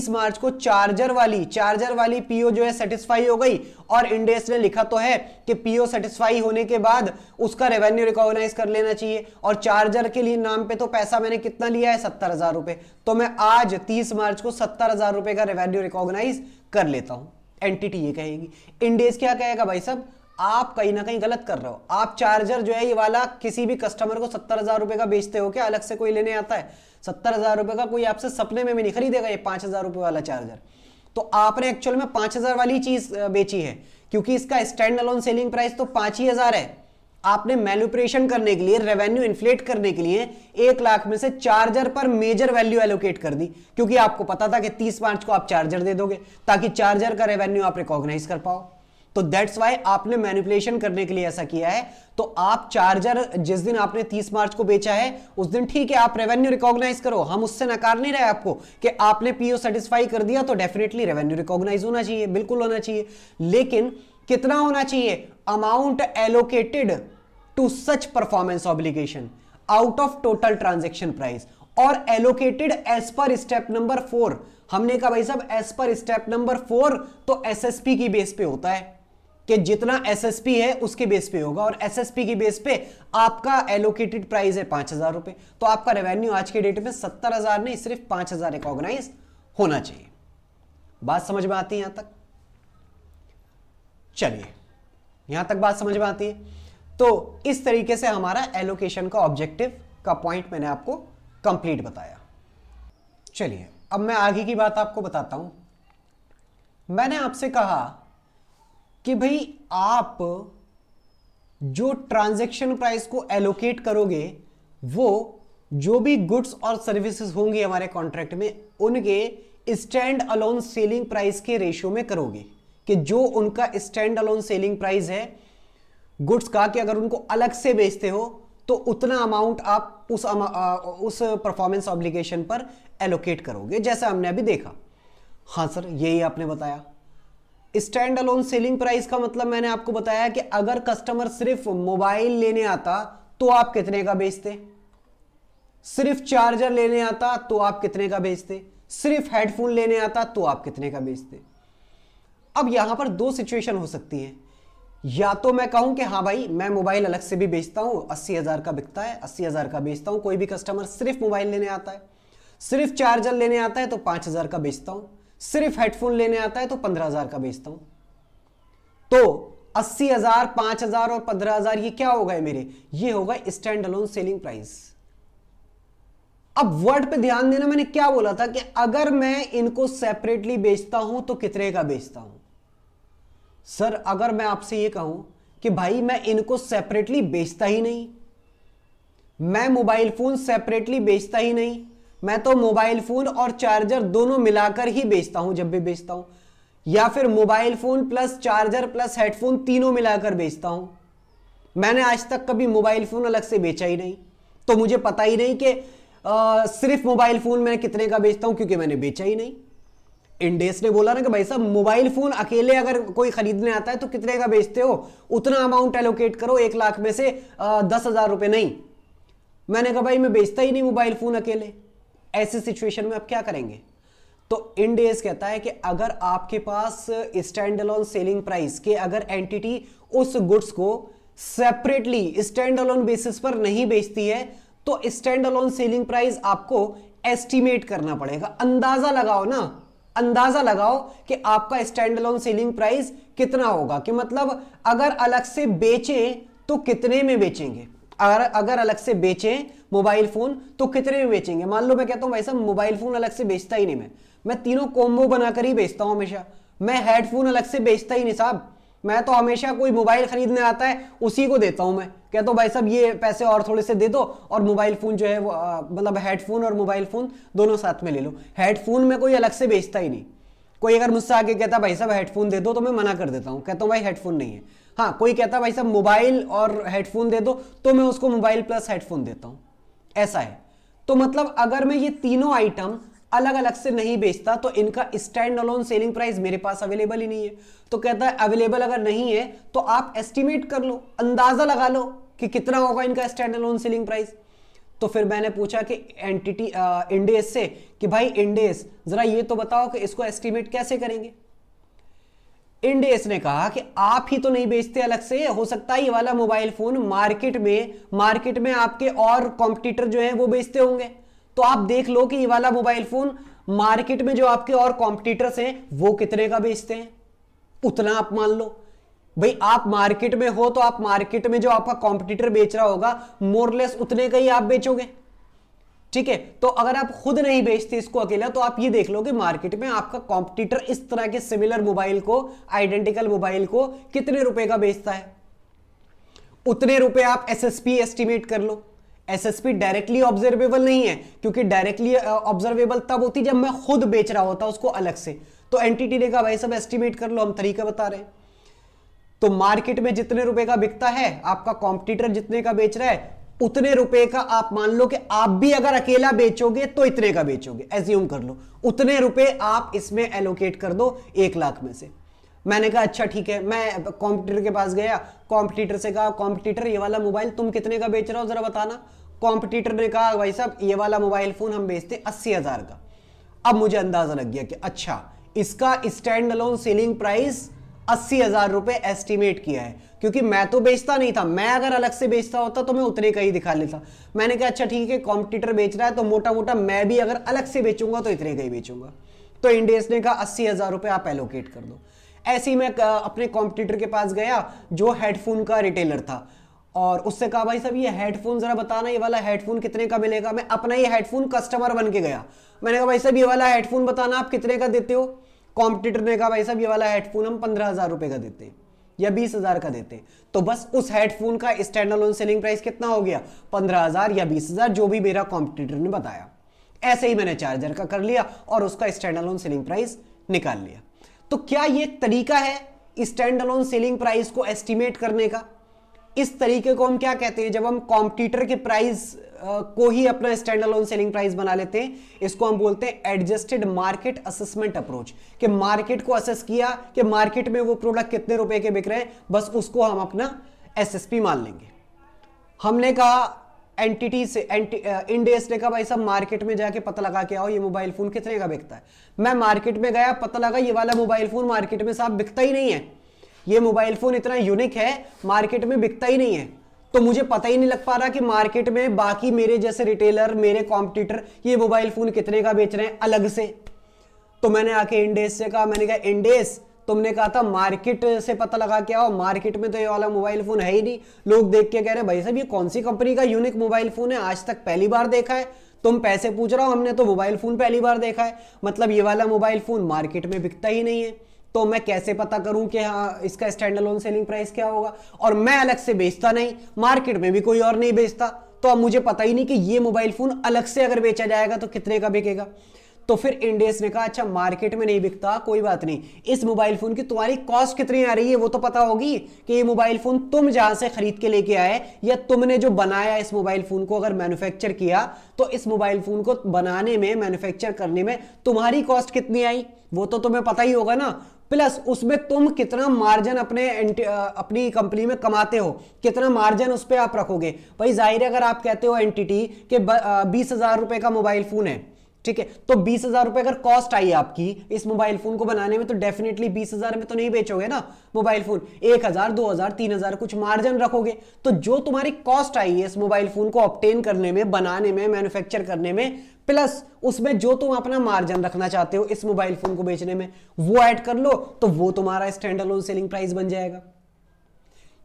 मार्च को चार्जर वाली पीओ जो है सेटिस्फाई हो गई, और इंडेस ने लिखा तो है कि पीओ सेटिस्फाई होने के बाद उसका रेवेन्यू रिकॉग्नाइज कर लेना चाहिए, और चार्जर के लिए नाम पे तो पैसा मैंने कितना लिया है 70,000 रुपए, तो मैं आज 30 मार्च को 70,000 रुपए का रेवेन्यू रिकॉग्नाइज कर लेता हूं। एंटिटी ये कहेगी। इंडेस क्या कहेगा भाई साहब आप कहीं ना कहीं गलत कर रहे हो, आप चार्जर जो है ये वाला किसी भी कस्टमर को 70,000 रुपए का बेचते हो क्या, अलग से कोई लेने आता है 70,000 रुपए का, कोई आपसे सपने में भी नहीं खरीदेगा ये 5,000 रुपए वाला चार्जर। तो आपने एक्चुअल में 5,000 वाली चीज बेची है, क्योंकि इसका स्टैंड अलोन सेलिंग प्राइस तो 5,000 है। आपने मैनिपुलेशन करने के लिए, रेवेन्यू इन्फ्लेट करने के लिए 1 लाख में से चार्जर पर मेजर वैल्यू एलोकेट कर दी, क्योंकि आपको पता था कि 30 मार्च को आप चार्जर दे दोगे ताकि चार्जर का रेवेन्यू आप रिकॉग्नाइज कर पाओ। तो दैट्स वाई आपने मैनिपुलेशन करने के लिए ऐसा किया है। तो आप चार्जर जिस दिन आपने 30 मार्च को बेचा है उस दिन ठीक है आप रेवेन्यू रिकॉग्नाइज करो, हम उससे नकार नहीं रहे आपको कि आपने पीओ सेटिस्फाई कर दिया तो डेफिनेटली रेवेन्यू रिकॉग्नाइज होना चाहिए, बिल्कुल होना चाहिए। लेकिन कितना होना चाहिए, amount allocated to such performance obligation out of total transaction price, और allocated as per step number 4। हमने कहा भाई साहब एज पर स्टेप नंबर 4 तो एसएसपी की बेस पे होता है कि जितना एसएसपी है उसके बेस पे होगा, और एसएसपी की बेस पे आपका एलोकेटेड प्राइस है 5,000 रुपए, तो आपका रेवेन्यू आज के डेट में 70,000 नहीं सिर्फ 5,000 रिकॉग्नाइज होना चाहिए। बात समझ में आती है यहां तक? चलिए यहां तक बात समझ में आती है। तो इस तरीके से हमारा एलोकेशन का ऑब्जेक्टिव का पॉइंट मैंने आपको कंप्लीट बताया। चलिए अब मैं आगे की बात आपको बताता हूं। मैंने आपसे कहा कि भाई आप जो ट्रांजैक्शन प्राइस को एलोकेट करोगे वो जो भी गुड्स और सर्विसेज होंगे हमारे कॉन्ट्रैक्ट में उनके स्टैंड अलोन सेलिंग प्राइस के रेशियो में करोगे, कि जो उनका स्टैंड अलोन सेलिंग प्राइस है गुड्स का, कि अगर उनको अलग से बेचते हो तो उतना अमाउंट आप उस परफॉर्मेंस ऑब्लिगेशन पर एलोकेट करोगे, जैसा हमने अभी देखा। हाँ सर यही आपने बताया। स्टैंड अलोन सेलिंग प्राइस का मतलब मैंने आपको बताया कि अगर कस्टमर सिर्फ मोबाइल लेने आता तो आप कितने का बेचते, सिर्फ चार्जर लेने आता तो आप कितने का बेचते, सिर्फ हेडफोन लेने आता तो आप कितने का बेचते। अब यहां पर 2 सिचुएशन हो सकती है, या तो मैं कहूं कि हाँ भाई मैं मोबाइल अलग से भी बेचता हूं, 80,000 का बिकता है, 80,000 का बेचता हूं। कोई भी कस्टमर सिर्फ मोबाइल लेने आता है, सिर्फ चार्जर लेने आता है तो 5,000 का बेचता हूं, सिर्फ हेडफोन लेने आता है तो 15,000 का बेचता हूं। तो 80,000, 5,000 और 15,000 ये क्या हो गए मेरे, ये होगा स्टैंड अलोन सेलिंग प्राइस। अब वर्ड पे ध्यान देना, मैंने क्या बोला था कि अगर मैं इनको सेपरेटली बेचता हूं तो कितने का बेचता हूं। सर अगर मैं आपसे ये कहूं कि भाई मैं इनको सेपरेटली बेचता ही नहीं, मैं मोबाइल फोन सेपरेटली बेचता ही नहीं, मैं तो मोबाइल फोन और चार्जर दोनों मिलाकर ही बेचता हूं जब भी बेचता हूं, या फिर mobile phone plus charger plus headphone तीनों मिलाकर बेचता हूं। मैंने आज तक कभी मोबाइल फोन अलग से बेचा ही नहीं, तो मुझे पता ही नहीं कि सिर्फ मोबाइल फोन मैं कितने का बेचता हूं, क्योंकि मैंने बेचा ही नहीं। इंडेस ने बोला ना कि भाई साहब मोबाइल फोन अकेले अगर कोई खरीदने आता है तो कितने का बेचते हो, उतना अमाउंट एलोकेट करो, 1 लाख में से 10,000 रुपए नहीं। मैंने कहा भाई मैं बेचता ही नहीं मोबाइल फोन अकेले। ऐसी सिचुएशन में आप क्या करेंगे? तो इंडेस कहता है कि अगर आपके पास स्टैंड अलोन सेलिंग प्राइस के अगर एंटिटी उस गुड्स को सेपरेटली स्टैंड अलोन बेसिस पर नहीं बेचती है, तो स्टैंड अलोन सेलिंग प्राइस आपको एस्टिमेट करना पड़ेगा। अंदाजा लगाओ ना, अंदाजा लगाओ कि आपका स्टैंड अलोन सेलिंग प्राइस कितना होगा, कि मतलब अगर अलग से बेचें तो कितने में बेचेंगे, अगर अलग से बेचें मोबाइल फोन तो कितने में बेचेंगे। मान लो मैं कहता हूं भाई साहब मोबाइल फोन अलग से बेचता ही नहीं, मैं तीनों कॉम्बो बनाकर ही बेचता हूं हमेशा, मैं हेडफोन अलग से बेचता ही नहीं साहब, मैं तो हमेशा कोई मोबाइल खरीदने आता है उसी को देता हूं, मैं कहता हूं भाई साहब ये पैसे और थोड़े से दे दो और मोबाइल फोन जो है वो मतलब हेडफोन और मोबाइल फोन दोनों साथ में ले लो। हेडफोन में कोई अलग से बेचता ही नहीं। कोई अगर मुझसे आके कहता भाई साहब हेडफोन दे दो तो मैं मना कर देता हूं, कहता हूं भाई हेडफोन नहीं है। हाँ, कोई कहता भाई साहब मोबाइल और हेडफोन दे दो तो मैं उसको मोबाइल प्लस हेडफोन देता हूं, ऐसा है। तो मतलब अगर मैं ये तीनों आइटम अलग अलग से नहीं बेचता तो इनका स्टैंड अलोन सेलिंग प्राइस मेरे पास अवेलेबल ही नहीं है। तो कहता है अवेलेबल अगर नहीं है तो आप एस्टिमेट कर लो, अंदाजा लगा लो कि कितना होगा इनका स्टैंड अलोन सेलिंग प्राइस। तो फिर मैंने पूछा कि एंटिटी इंडेस से कि भाई इंडेस जरा ये तो बताओ कि इसको एस्टिमेट कैसे करेंगे। इंडेस ने कहा कि आप ही तो नहीं बेचते अलग से, हो सकता है ये वाला मोबाइल फोन मार्केट में आपके और कॉम्पिटिटर जो है वो बेचते होंगे, तो आप देख लो कि ये वाला मोबाइल फोन मार्केट में जो आपके और कॉम्पिटिटर्स हैं वो कितने का बेचते हैं, उतना आप मान लो। भाई आप मार्केट में हो तो आप मार्केट में जो आपका कॉम्पिटिटर बेच रहा होगा मोरलेस उतने का ही आप बेचोगे, ठीक है। तो अगर आप खुद नहीं बेचते इसको अकेला तो आप ये देख लो कि मार्केट में आपका कॉम्पिटिटर इस तरह के सिमिलर मोबाइल को, आइडेंटिकल मोबाइल को कितने रुपए का बेचता है, उतने रुपए आप एसएसपी एस्टिमेट कर लो। एसएसपी डायरेक्टली ऑब्जर्वेबल नहीं है, क्योंकि डायरेक्टली ऑब्जर्वेबल तब होती जब मैं खुद बेच रहा होता उसको अलग से। तो एंटिटी ने कहा भाई सब एस्टिमेट कर लो, हम तरीका बता रहे हैं। तो मार्केट में जितने रुपए का बिकता है, आपका कॉम्पिटिटर जितने का बेच रहा है उतने रुपए का आप मान लो कि आप भी अगर अकेला बेचोगे तो इतने का बेचोगे, एज्यूम कर लो उतने रुपए आप इसमें एलोकेट कर दो 1 लाख में से। मैंने कहा अच्छा ठीक है। मैं कॉम्पिटिटर के पास गया, कॉम्पिटिटर से कहा कॉम्पिटिटर ये वाला मोबाइल तुम कितने का बेच रहे हो जरा बताना। कॉम्पिटिटर ने कहा भाई साहब ये वाला मोबाइल फोन हम बेचते 80,000 का। अब मुझे अंदाजा लग गया कि अच्छा इसका स्टैंड अलोन सेलिंग प्राइस 80,000 रुपए एस्टिमेट किया है, क्योंकि मैं तो बेचता नहीं था, मैं अगर अलग से बेचता होता तो मैं उतने का ही दिखा लेता। मैंने कहा अच्छा ठीक है कॉम्पिटिटर बेच रहा है तो मोटा मोटा मैं भी अगर अलग से बेचूंगा तो इतने का ही बेचूंगा। तो इंडेस ने कहा 80,000 रुपए आप एलोकेट कर दो। ऐसे ही मैं अपने कॉम्पिटिटर के पास गया जो हेडफोन का रिटेलर था, और उससे कहा भाई साहब ये हेडफोन जरा बताना, ये वाला हेडफोन कितने का मिलेगा। मैं अपना ये हेडफोन कस्टमर बन के गया, मैंने कहा भाई साहब ये वाला हेडफोन बताना आप कितने का देते हो। कॉम्पिटिटर ने कहा भाई साहब ये वाला हेडफोन हम 15,000 रुपए का देते हैं या 20,000 का देते हैं। तो बस उस हेडफोन का स्टैंड अलोन सेलिंग प्राइस कितना हो गया, 15,000 या 20,000, जो भी मेरा कॉम्पिटिटर ने बताया। ऐसे ही मैंने चार्जर का कर लिया और उसका स्टैंड अलोन सेलिंग प्राइस निकाल लिया। तो क्या ये एक तरीका है स्टैंड अलोन सेलिंग प्राइस को एस्टिमेट करने का? इस तरीके को हम क्या कहते हैं, जब हम कॉम्पिटिटर के प्राइस को ही अपना स्टैंड अलोन सेलिंग प्राइस बना लेते हैं, इसको हम बोलते हैं एडजस्टेड मार्केट असेसमेंट अप्रोच। कि मार्केट को असेस किया कि मार्केट में वो प्रोडक्ट कितने रुपए के बिक रहे हैं, बस उसको हम अपना एसएसपी मान लेंगे। हमने कहा एंटिटी से इंडेस ने कहा भाई सब मार्केट में जाके पता लगा के आओ ये मोबाइल फोन कितने का बिकता है। मैं मार्केट में गया, पता लगा ये वाला मोबाइल फोन मार्केट में साहब बिकता ही नहीं है, ये मोबाइल फोन इतना यूनिक है मार्केट में बिकता ही नहीं है। तो मुझे पता ही नहीं लग पा रहा कि मार्केट में बाकी मेरे जैसे रिटेलर, मेरे कॉम्पिटिटर ये मोबाइल फोन कितने का बेच रहे हैं अलग से। तो मैंने आके इंडेस से कहा, मैंने कहा इंडेस तुमने कहा था मार्केट से पता लगा के आओ, मार्केट में तो ये वाला मोबाइल फोन है ही नहीं। लोग देख के कह रहे भाई साहब ये कौन सी कंपनी का यूनिक मोबाइल फोन है, आज तक पहली बार देखा है। तुम पैसे पूछ रहा हो, हमने तो मोबाइल फोन पहली बार देखा है। मतलब ये वाला मोबाइल फोन मार्केट में बिकता ही नहीं है। तो मैं कैसे पता करूं कि हाँ इसका स्टैंड अलोन सेलिंग प्राइस क्या होगा? और मैं अलग से बेचता नहीं, मार्केट में भी कोई और नहीं बेचता, तो अब मुझे पता ही नहीं कि ये मोबाइल फोन अलग से अगर बेचा जाएगा तो कितने का बिकेगा। तो फिर इंडेस ने कहा अच्छा मार्केट में नहीं बिकता, कोई बात नहीं, इस मोबाइल फोन की तुम्हारी कॉस्ट कितनी आ रही है वो तो पता होगी कि ये मोबाइल फोन तुम जहां से खरीद के लेके आए या तुमने जो बनाया इस मोबाइल फोन को अगर मैन्युफैक्चर किया, तो इस मोबाइल फोन को बनाने में, मैन्युफैक्चर करने में तुम्हारी कॉस्ट कितनी आई वो तो तुम्हें पता ही होगा ना। प्लस उसमें तुम कितना मार्जिन अपनी कंपनी में कमाते हो, कितना मार्जिन उस पर आप रखोगे। भाई जाहिर है अगर आप कहते हो एंटिटी के 20,000 रुपए का मोबाइल फोन है, ठीक है, तो 20,000 रुपए अगर कॉस्ट आई आपकी इस मोबाइल फोन को बनाने में, तो डेफिनेटली 20,000 में तो नहीं बेचोगे ना मोबाइल फोन, 1,000 2,000 3,000 कुछ मार्जिन रखोगे। तो जो तुम्हारी कॉस्ट आई है इस मोबाइल फोन को ऑब्टेन करने में, बनाने में, मैन्युफैक्चर करने में, प्लस उसमें जो तुम अपना मार्जिन रखना चाहते हो इस मोबाइल फोन को बेचने में, वो ऐड कर लो, तो वो तुम्हारा स्टैंड अलोन सेलिंग प्राइस बन जाएगा।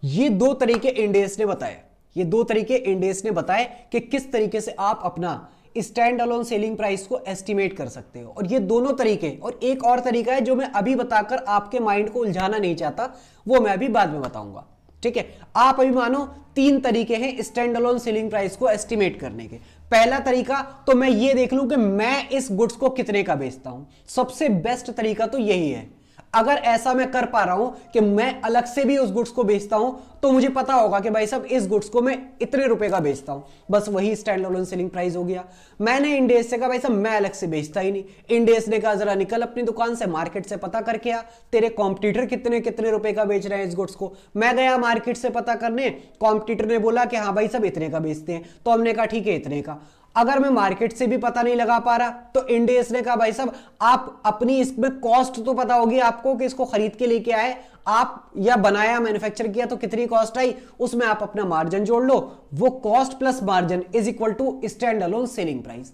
ये दो तरीके इंडेस ने बताए, ये दो तरीके इंडेस ने बताए कि किस तरीके से आप अपना स्टैंड अलोन सेलिंग प्राइस को एस्टिमेट कर सकते हो। और ये दोनों तरीके, और एक और तरीका है जो मैं अभी बताकर आपके माइंड को उलझाना नहीं चाहता, वो मैं अभी बाद में बताऊंगा, ठीक है। आप अभी मानो 3 तरीके हैं स्टैंड अलोन सेलिंग प्राइस को एस्टिमेट करने के। पहला तरीका तो मैं ये देख लूं कि मैं इस गुड्स को कितने का बेचता हूं, सबसे बेस्ट तरीका तो यही है। अगर ऐसा मैं कर पा रहा हूं कि मैं अलग से भी उस गुड्स को बेचता हूं, तो मुझे पता होगा कि भाई साहब इस गुड्स को मैं इतने रुपए का बेचता हूं, बस वही स्टैंड अलोन सेलिंग प्राइस हो गया। मैंने इंडेस से कहा भाई साहब मैं अलग से बेचता ही नहीं। इंडेस ने कहा जरा निकल अपनी दुकान से, मार्केट से पता करके आ तेरे कॉम्पिटिटर कितने कितने रुपए का बेच रहे हैं इस गुड्स को। मैं गया मार्केट से पता करने, कॉम्पिटिटर ने बोला कि हाँ भाई साहब इतने का बेचते हैं, तो हमने कहा ठीक है इतने का। अगर मैं मार्केट से भी पता नहीं लगा पा रहा, तो इंडेस ने कहा भाई साहब आप अपनी इसमें कॉस्ट तो पता होगी आपको कि इसको खरीद के लेके आए आप, या बनाया मैन्युफैक्चर किया तो कितनी कॉस्ट आई, उसमें आप अपना मार्जिन जोड़ लो, वो cost plus margin is equal to stand alone selling price.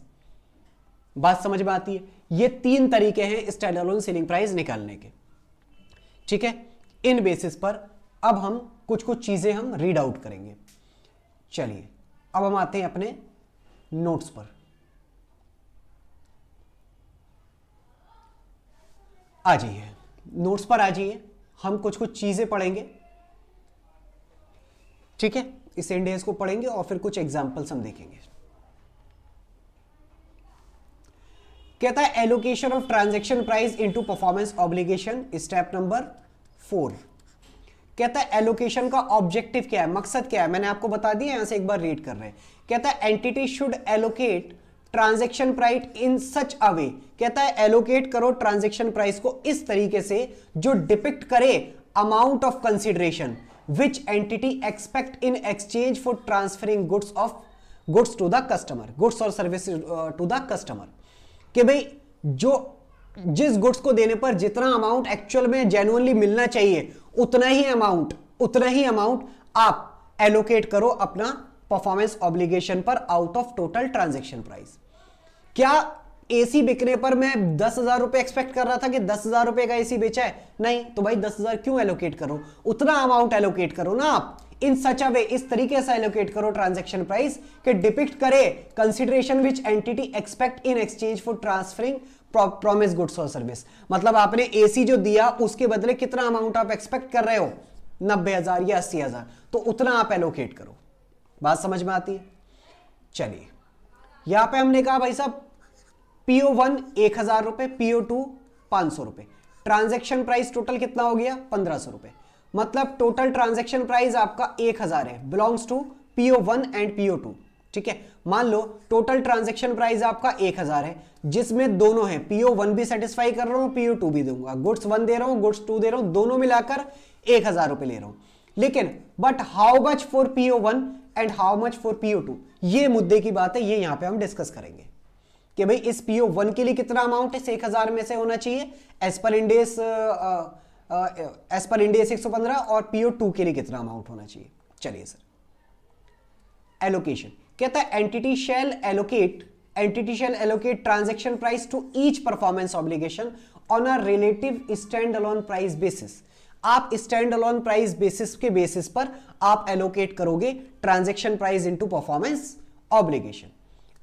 बात समझ में आती है? ये 3 तरीके हैं स्टैंड अलोन सेलिंग प्राइस निकालने के, ठीक है। इन बेसिस पर अब हम कुछ चीजें हम रीड आउट करेंगे। चलिए अब हम आते हैं अपने नोट्स पर। आ जाइए नोट्स पर, आ जाइए, हम कुछ चीजें पढ़ेंगे, ठीक है। इस इंडेक्स को पढ़ेंगे और फिर कुछ एग्जांपल्स हम देखेंगे। कहता है allocation of transaction price into performance obligation, step number 4। कहता है एलोकेशन का ऑब्जेक्टिव क्या है, मकसद क्या है, मैंने आपको बता दिया, यहां से एक बार रीड कर रहे हैं। कहता है entity should allocate transaction price in such a way, कहता है एलोकेट करो ट्रांजैक्शन प्राइस को इस तरीके से जो डिपिक्ट करे amount of consideration which entity expect in exchange for transferring goods to the customer, goods और सर्विस टू द कस्टमर। कि भाई जो जिस गुड्स को देने पर जितना अमाउंट एक्चुअल में जेन्युइनली मिलना चाहिए उतना ही अमाउंट आप एलोकेट करो अपना परफॉर्मेंस ऑब्लिगेशन पर out of total transaction price. क्या एसी बिकने पर मैं 10,000 रुपए एक्सपेक्ट कर रहा था कि 10,000 रुपए का एसी बेचा है? नहीं, तो भाई 10,000 क्यों एलोकेट करो, उतना अमाउंट एलोकेट करो ना आप, इन सच अ वे, इस तरीके से एलोकेट करो ट्रांजैक्शन प्राइस कि डिपिक्ट करे consideration which entity expect in exchange for transferring promise goods और सर्विस। मतलब आपने एसी जो दिया उसके बदले कितना अमाउंट आप एक्सपेक्ट कर रहे हो, 90,000 या 80,000, तो उतना आप एलोकेट करो। बात समझ में आती है? चलिए यहां पे हमने कहा भाई साहब PO1 1,000 रुपए, PO2 500 रुपए, ट्रांजैक्शन प्राइस टोटल कितना हो गया 1,500 रुपए। मतलब टोटल ट्रांजैक्शन प्राइस आपका 1,000 है, belongs to PO1 and PO2, ठीक है। मान लो टोटल ट्रांजैक्शन प्राइस आपका 1,000 है, जिसमें दोनों है, PO1 भी सेटिस्फाई कर रहा हूं, PO2 भी दूंगा, गुड्स 1 दे रहा हूं, गुड्स 2 दे रहा हूं, दोनों मिलाकर 1,000 रुपए ले रहा हूं। लेकिन but how much for PO1 and how much for PO2, ये मुद्दे की बात है, ये यहां पे हम डिस्कस करेंगे कि भाई इस PO1 के लिए कितना अमाउंट इस 1,000 में से होना चाहिए एज पर इंडेस 115, और PO2 के लिए कितना अमाउंट होना चाहिए। चलिए सर, एलोकेशन कहता है entity shall allocate transaction price to each performance obligation on a relative stand alone price basis. आप स्टैंड अलोन प्राइस बेसिस के बेसिस पर आप एलोकेट करोगे transaction price into performance obligation,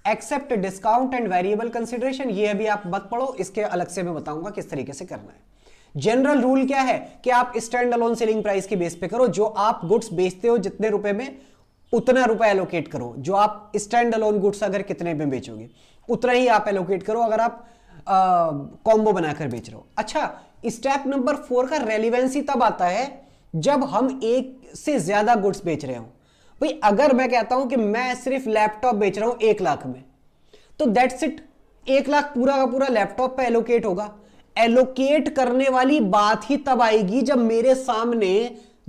except discount and variable consideration. ये अभी आप मत पढ़ो, इसके अलग से मैं बताऊंगा किस तरीके से करना है। जनरल रूल क्या है कि आप स्टैंड अलोन सेलिंग प्राइस के बेस पे करो, जो आप गुड्स बेचते हो जितने रुपए में उतना रुपए एलोकेट करो, जो आप स्टैंड अलोन गुड्स अगर कितने में बेचोगे उतना ही आप एलोकेट करो अगर आप कॉम्बो बनाकर बेच रहे हो। अच्छा, स्टेप नंबर 4 का रेलिवेंसी तब आता है जब हम एक से ज्यादा गुड्स बेच रहे हो। भाई अगर मैं कहता हूं कि मैं सिर्फ लैपटॉप बेच रहा हूं 1 लाख में, तो दैट्स इट, 1 लाख पूरा का पूरा लैपटॉप पे एलोकेट होगा। एलोकेट करने वाली बात ही तब आएगी जब मेरे सामने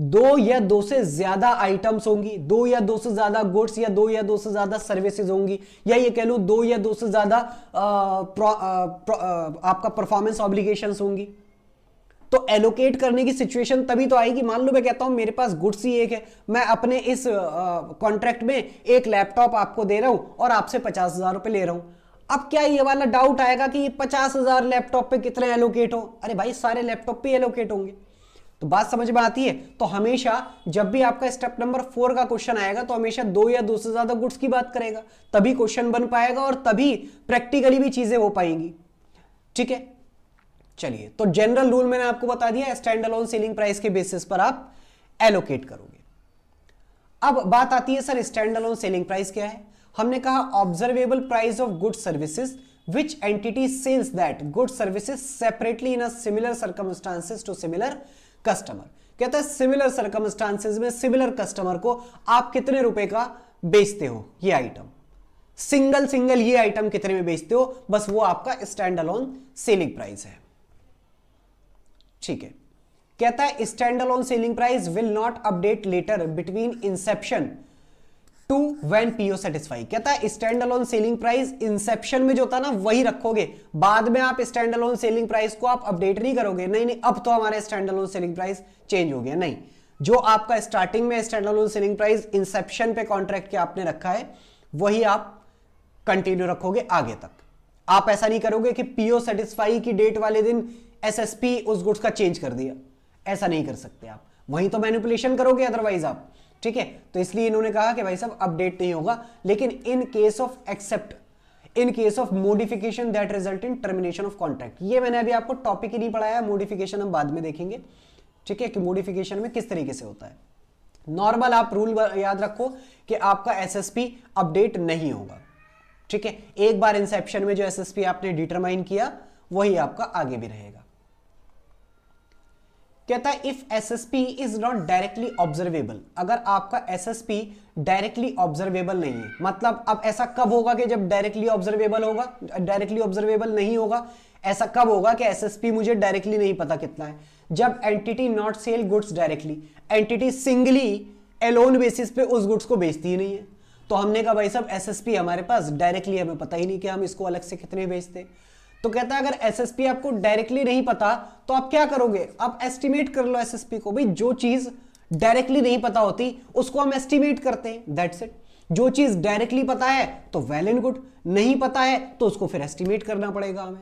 2 या 2 से ज्यादा आइटम्स होंगी, 2 या 2 से ज्यादा गुड्स या 2 या 2 से ज्यादा सर्विसेज होंगी, या ये कह लूं 2 या 2 से ज्यादा आपका परफॉर्मेंस ऑब्लिगेशंस होंगी। तो एलोकेट करने की सिचुएशन तभी तो आएगी। मान लो मैं कहता हूं मेरे पास गुड्स ही एक है, मैं अपने इस कॉन्ट्रैक्ट में एक लैपटॉप आपको दे रहा हूं और आपसे 50,000 रुपए ले रहा हूं। अब क्या ये वाला डाउट आएगा कि ये 50,000 लैपटॉप पे कितने एलोकेट हो? अरे भाई सारे लैपटॉप पे एलोकेट होंगे। तो बात समझ में आती है। तो हमेशा जब भी आपका स्टेप नंबर 4 का क्वेश्चन आएगा तो हमेशा 2 या 2 से ज्यादा गुड्स की बात करेगा, तभी क्वेश्चन बन पाएगा और तभी प्रैक्टिकली भी चीजें हो पाएंगी। ठीक है, चलिए, तो जनरल रूल मैंने आपको बता दिया, स्टैंड अलोन सेलिंग प्राइस के बेसिस पर आप एलोकेट करोगे। अब बात आती है sir stand alone selling price क्या है? हमने कहा observable price of good services which entity sells that good services separately in a similar circumstances to similar customer। कहता है सिमिलर सर्कमस्टांसेस में सिमिलर कस्टमर को आप कितने रुपए का बेचते हो ये आइटम, सिंगल ये आइटम कितने में बेचते हो, बस वो आपका स्टैंड अलोन सेलिंग प्राइस है। ठीक है, कहता है stand alone selling price will not update later between inception to when PO satisfy. कहता है stand alone selling price inception में जो था ना वही रखोगे, बाद में आप स्टैंड अलोन सेलिंग प्राइस को आप अपडेट नहीं करोगे। नहीं, अब तो हमारा stand alone selling price change हो गया। नहीं, जो आपका स्टार्टिंग में stand alone selling price Inception पे कॉन्ट्रैक्ट के आपने रखा है वही आप कंटिन्यू रखोगे आगे तक। आप ऐसा नहीं करोगे कि पीओ सेटिस्फाई की डेट वाले दिन एसएसपी उस गुड्स का चेंज कर दिया, ऐसा नहीं कर सकते आप, वहीं तो मैनिपुलेशन करोगे अदरवाइज आप। ठीक है, तो इसलिए इन्होंने कहा कि भाई साहब अपडेट नहीं होगा, लेकिन in case of except, in case of modification that result in termination of contract. ये मैंने अभी आपको टॉपिक ही नहीं पढ़ाया, मॉडिफिकेशन हम बाद में देखेंगे। ठीक है, कि मॉडिफिकेशन में किस तरीके से होता है। नॉर्मल आप रूल याद रखो कि आपका एसएसपी अपडेट नहीं होगा। ठीक है, एक बार इंसेप्शन में जो एसएसपी आपने डिटरमाइन किया वही आपका आगे भी रहेगा। कहता है if SSP is not directly observable, अगर आपका एसएसपी डायरेक्टली ऑब्जर्वेबल नहीं है, मतलब अब ऐसा कब होगा कि जब डायरेक्टली ऑब्जर्वेबल होगा, डायरेक्टली ऑब्जर्वेबल नहीं होगा, ऐसा कब होगा कि एसएसपी मुझे डायरेक्टली नहीं पता कितना है? जब entity not sell goods directly, entity singly alone basis पे उस गुड्स को बेचती ही नहीं है। तो हमने कहा भाई साहब एसएसपी हमारे पास डायरेक्टली हमें पता ही नहीं कि हम इसको अलग से कितने बेचते। तो कहता है अगर एसएसपी आपको डायरेक्टली नहीं पता तो आप क्या करोगे? आप एस्टिमेट कर लो एसएसपी को। भाई जो चीज डायरेक्टली नहीं पता होती उसको हम एस्टिमेट करते हैं, दैट्स इट। जो चीज डायरेक्टली पता है तो वेल एंड गुड, नहीं पता है तो उसको फिर एस्टिमेट करना पड़ेगा हमें।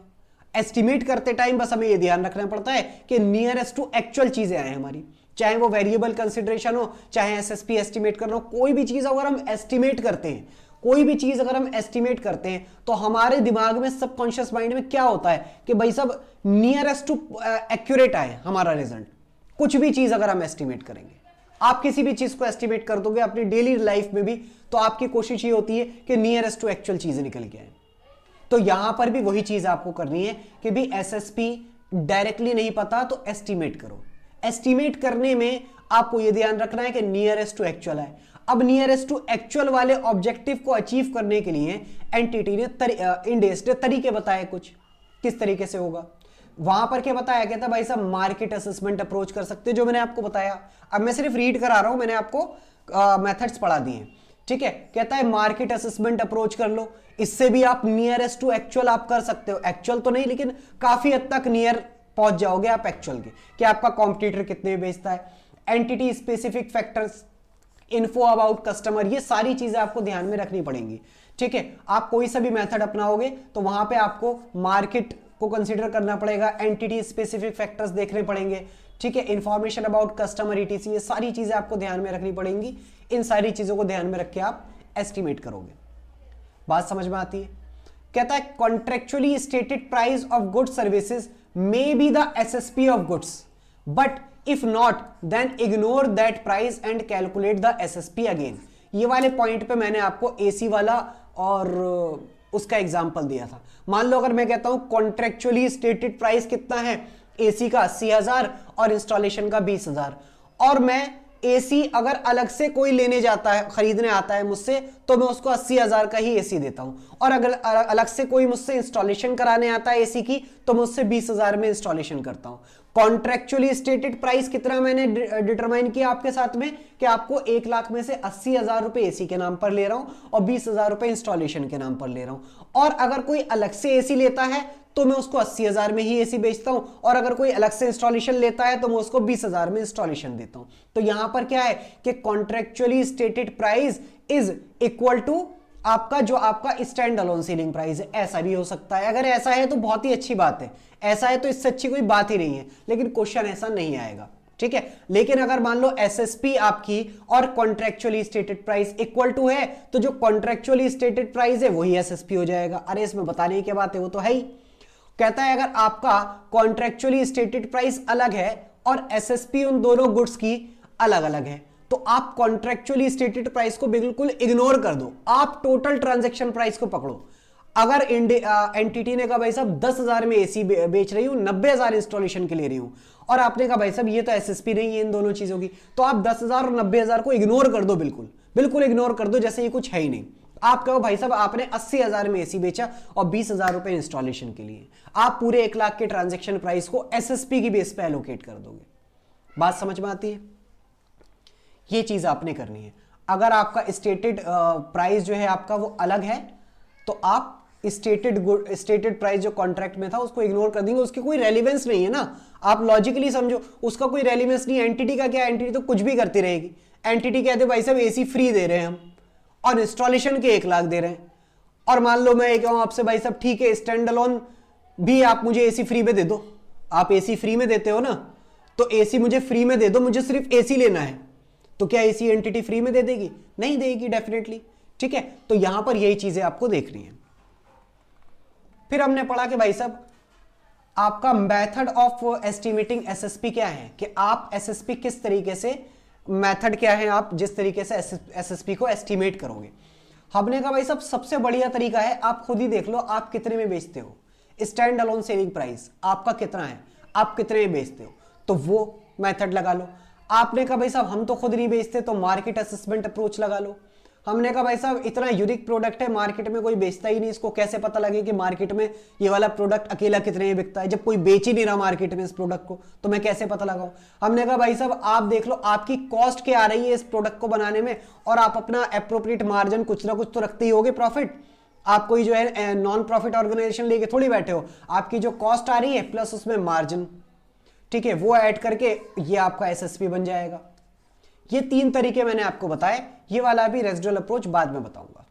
एस्टिमेट करते टाइम बस हमें यह ध्यान रखना पड़ता है कि नियरेस्ट टू एक्चुअल चीजें आए हमारी, चाहे वो वेरिएबल कंसिडरेशन हो, चाहे एसएसपी एस्टिमेट करना हो, कोई भी चीज अगर हम एस्टिमेट करते हैं, कोई भी चीज अगर हम एस्टिमेट करते हैं तो हमारे दिमाग में सबकॉन्शियस माइंड में क्या होता है कि भाई सब नियरेस्ट टू एक्यूरेट आए हमारा रिजल्ट। कुछ भी चीज अगर हम एस्टिमेट करेंगे, आप किसी भी चीज को एस्टिमेट कर दोगे अपनी डेली लाइफ में भी, तो आपकी कोशिश ये होती है कि नियरेस्ट टू एक्चुअल चीजें निकल के आए। तो यहां पर भी वही चीज आपको करनी है कि भी एसएसपी डायरेक्टली नहीं पता तो एस्टिमेट करो। एस्टिमेट करने में आपको यह ध्यान रखना है कि नियरेस्ट टू एक्चुअल है। अब नियरेस्ट टू एक्चुअल वाले ऑब्जेक्टिव को अचीव करने के लिए एंटिटी ने इंडेस ने तरीके बताए कुछ, किस तरीके से होगा। वहां पर क्या बताया गया था? भाई साहब मार्केट असेसमेंट अप्रोच कर सकते हो, जो मैंने आपको बताया। अब मैं सिर्फ रीड करा रहा हूं, मैंने आपको मेथड्स पढ़ा दिए। ठीक है, कहता है मार्केट असेसमेंट अप्रोच कर लो, इससे भी आप नियरेस्ट टू एक्चुअल आप कर सकते हो। एक्चुअल तो नहीं लेकिन काफी हद तक नियर पहुंच जाओगे आप एक्चुअल के, कि आपका कॉम्पिटिटर कितने बेचता है। Entity specific factors, info about customer, ये सारी चीजें आपको ध्यान में रखनी पड़ेंगी। ठीक है, आप कोई सा भी मेथड अपनाओगे तो वहां पे आपको मार्केट को कंसीडर करना पड़ेगा, एंटिटी स्पेसिफिक फैक्टर्स देखने पड़ेंगे। ठीक है, इंफॉर्मेशन अबाउट कस्टमर ईटीसी, ये सारी चीजें आपको ध्यान में रखनी पड़ेंगी। इन सारी चीजों को ध्यान में रख के आप एस्टिमेट करोगे। बात समझ में आती है? कहता है contractually stated price of good services may be the SSP of goods, but if not then ignore that price and calculate the SSP again। ये वाले पॉइंट पे मैंने आपको एसी वाला और उसका एग्जांपल दिया था। मान लो अगर मैं कहता हूं कॉन्ट्रेक्चुअली स्टेटेड प्राइस कितना है एसी का 80,000 और इंस्टॉलेशन का 20,000, और मैं एसी अगर अलग से कोई लेने जाता है, खरीदने आता है मुझसे, तो मैं उसको 80,000 का ही एसी देता हूं, और अगर अलग से कोई मुझसे इंस्टॉलेशन कराने आता है एसी की तो मैं उससे 20,000 में इंस्टॉलेशन करता हूं। कॉन्ट्रेक्चुअली स्टेटेड प्राइस कितना मैंने डिटरमाइन किया आपके साथ में कि आपको 1 लाख में से 80,000 रुपए एसी के नाम पर ले रहा हूं और 20,000 रुपए इंस्टॉलेशन के नाम पर ले रहा हूं। और अगर कोई अलग से एसी लेता है तो मैं उसको 80,000 में ही एसी बेचता हूं, और अगर कोई अलग से इंस्टॉलेशन लेता है तो मैं उसको 20,000 में इंस्टॉलेशन देता हूं। तो यहां पर क्या है कि contractually stated price is equal to आपका जो आपका स्टैंड अलोन सेलिंग प्राइस है। ऐसा भी हो सकता है, अगर ऐसा है तो बहुत ही अच्छी बात है, ऐसा है तो इससे अच्छी कोई बात ही नहीं है, लेकिन क्वेश्चन ऐसा नहीं आएगा, ठीक है। लेकिन अगर मान लो एसएसपी आपकी और कॉन्ट्रेक्चुअली स्टेटेड प्राइस इक्वल टू है, तो जो कॉन्ट्रेक्चुअली स्टेटेड प्राइस है वही एसएसपी हो जाएगा। अरे इसमें बताने की क्या बात है, वो तो है ही। कहता है अगर आपका कॉन्ट्रेक्चुअली स्टेटेड प्राइस अलग है और एसएसपी उन दोनों गुड्स की अलग अलग है, तो आप कॉन्ट्रेक्चुअली स्टेटेड प्राइस को बिल्कुल इग्नोर कर दो, आप टोटल ट्रांजैक्शन प्राइस को पकड़ो। अगर एंटिटी ने कहा भाई साहब 10,000 में एसी बेच रही हूं, 90,000 इंस्टॉलेशन के ले रही हूं, और आपने कहा भाई साहब ये तो एसएसपी नहीं है इन दोनों चीजों की, तो आप 10,000 और 90,000 को इग्नोर कर दो, बिल्कुल बिल्कुल इग्नोर कर दो, जैसे ये कुछ है ही नहीं। आप कहो भाई साहब आपने 80,000 में एसी बेचा और 20,000 रुपए इंस्टॉलेशन के लिए, आप पूरे 1 लाख के ट्रांजैक्शन प्राइस को एसएसपी की बेस पे एलोकेट कर दोगे। बात समझ में आती है? ये चीज आपने करनी है। अगर आपका स्टेटेड प्राइस जो है आपका वो अलग है, तो आप स्टेटेड प्राइस जो कॉन्ट्रैक्ट में था उसको इग्नोर कर देंगे, उसकी कोई रेलिवेंस नहीं है ना। आप लॉजिकली समझो, उसका कोई रेलिवेंस नहीं है। एंटिटी का क्या, एंटिटी तो कुछ भी करती रहेगी। एंटिटी कहते भाई साहब एसी फ्री दे रहे हैं हम, और इंस्टॉलेशन के 1 लाख दे रहे हैं, और मान लो मैं कहूं आपसे भाई साहब ठीक है स्टैंड अलोन भी आप मुझे एसी फ्री में दे दो, आप एसी फ्री में देते हो ना, तो एसी मुझे फ्री में दे दो, मुझे सिर्फ एसी लेना है, तो क्या एसी एंटिटी फ्री में दे देगी? नहीं देगी डेफिनेटली, ठीक है। तो यहां पर यही चीजें आपको देखनी है। फिर हमने पढ़ा कि भाई साहब आपका मेथड ऑफ एस्टिमेटिंग एसएसपी क्या है, कि आप एसएसपी किस तरीके से, मेथड क्या है, आप जिस तरीके से एसएसपी को एस्टिमेट करोगे। हमने कहा भाई साहब सबसे बढ़िया तरीका है, आप खुद ही देख लो आप कितने में बेचते हो, स्टैंड अलोन सेलिंग प्राइस आपका कितना है, आप कितने में बेचते हो, तो वो मेथड लगा लो। आपने कहा भाई साहब हम तो खुद नहीं बेचते, तो मार्केट असेसमेंट अप्रोच लगा लो। हमने कहा भाई साहब इतना यूनिक प्रोडक्ट है, मार्केट में कोई बेचता ही नहीं, इसको कैसे पता लगे कि मार्केट में ये वाला प्रोडक्ट अकेला कितने में बिकता है, जब कोई बेच ही नहीं रहा मार्केट में इस प्रोडक्ट को, तो मैं कैसे पता लगाऊं। हमने कहा भाई साहब आप देख लो आपकी कॉस्ट क्या आ रही है इस प्रोडक्ट को बनाने में, और आप अपना एप्रोप्रिएट मार्जिन कुछ ना कुछ तो रखते ही होगे, प्रॉफिट। आप कोई जो है नॉन प्रॉफिट ऑर्गेनाइजेशन लेके थोड़ी बैठे हो, आपकी जो कॉस्ट आ रही है प्लस उसमें मार्जिन, ठीक है, वो ऐड करके ये आपका एसएसपी बन जाएगा। ये 3 तरीके मैंने आपको बताए, ये वाला भी रेसिडुअल अप्रोच बाद में बताऊंगा।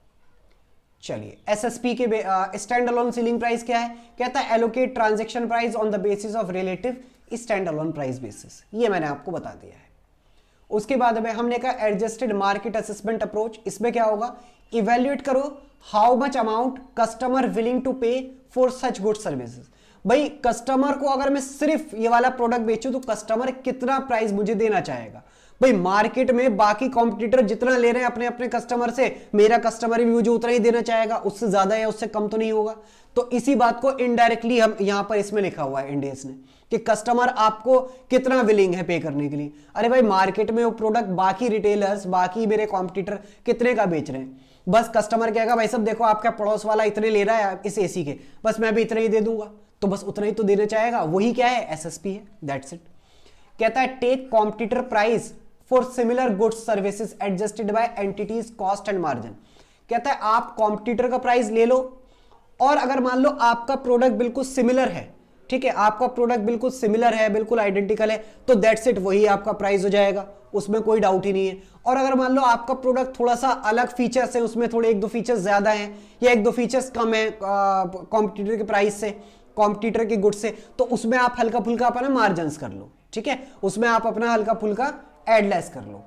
चलिए एसएसपी के स्टैंड अलोन सेलिंग प्राइस क्या है, कहता है allocate transaction price on the basis of relative stand alone price basis, ये मैंने आपको बता दिया है। उसके बाद में हमने कहा एडजस्टेड मार्केट असेसमेंट अप्रोच, इसमें क्या होगा, इवेल्युएट करो how much amount customer willing to pay for such good services. भाई कस्टमर को अगर मैं सिर्फ ये वाला प्रोडक्ट बेचूं तो कस्टमर कितना प्राइस मुझे देना चाहेगा। भाई मार्केट में बाकी कॉम्पिटिटर जितना ले रहे हैं अपने अपने कस्टमर से, मेरा कस्टमर भी मुझे उतना ही देना चाहेगा, उससे ज्यादा या उससे कम तो नहीं होगा। तो इसी बात को इनडायरेक्टली हम यहां पर इसमें लिखा हुआ है इंडेस ने, कि कस्टमर आपको कितना विलिंग है पे करने के लिए। अरे भाई मार्केट में वो प्रोडक्ट बाकी रिटेलर्स, बाकी मेरे कॉम्पिटिटर कितने का बेच रहे हैं, बस कस्टमर कहेगा भाई सब देखो आपका पड़ोस वाला इतने ले रहा है इस एसी के, बस मैं भी इतना ही दे दूंगा, तो बस उतना ही तो देना चाहेगा, वही क्या है, एसएसपी है, दैट्स इट। कहता है take competitor price for similar goods services adjusted by entity's cost and margin. कहता है आप कॉम्पिटिटर का प्राइस ले लो, और अगर मान लो आपका प्रोडक्ट बिल्कुल सिमिलर है, ठीक है, आपका प्रोडक्ट बिल्कुल सिमिलर है, बिल्कुल आइडेंटिकल है, तो दैट्स इट, वही आपका प्राइस हो जाएगा, उसमें कोई डाउट ही नहीं है। और अगर मान लो आपका प्रोडक्ट थोड़ा सा अलग फीचर्स है, उसमें थोड़े 1-2 फीचर्स ज्यादा हैं या 1-2 फीचर्स कम है कॉम्पिटिटर के प्राइस से, कॉम्पिटिटर के गुड से, तो उसमें आप हल्का फुल्का अपना मार्जिन कर लो, ठीक है, उसमें आप अपना हल्का फुल्का एड लेस कर लो,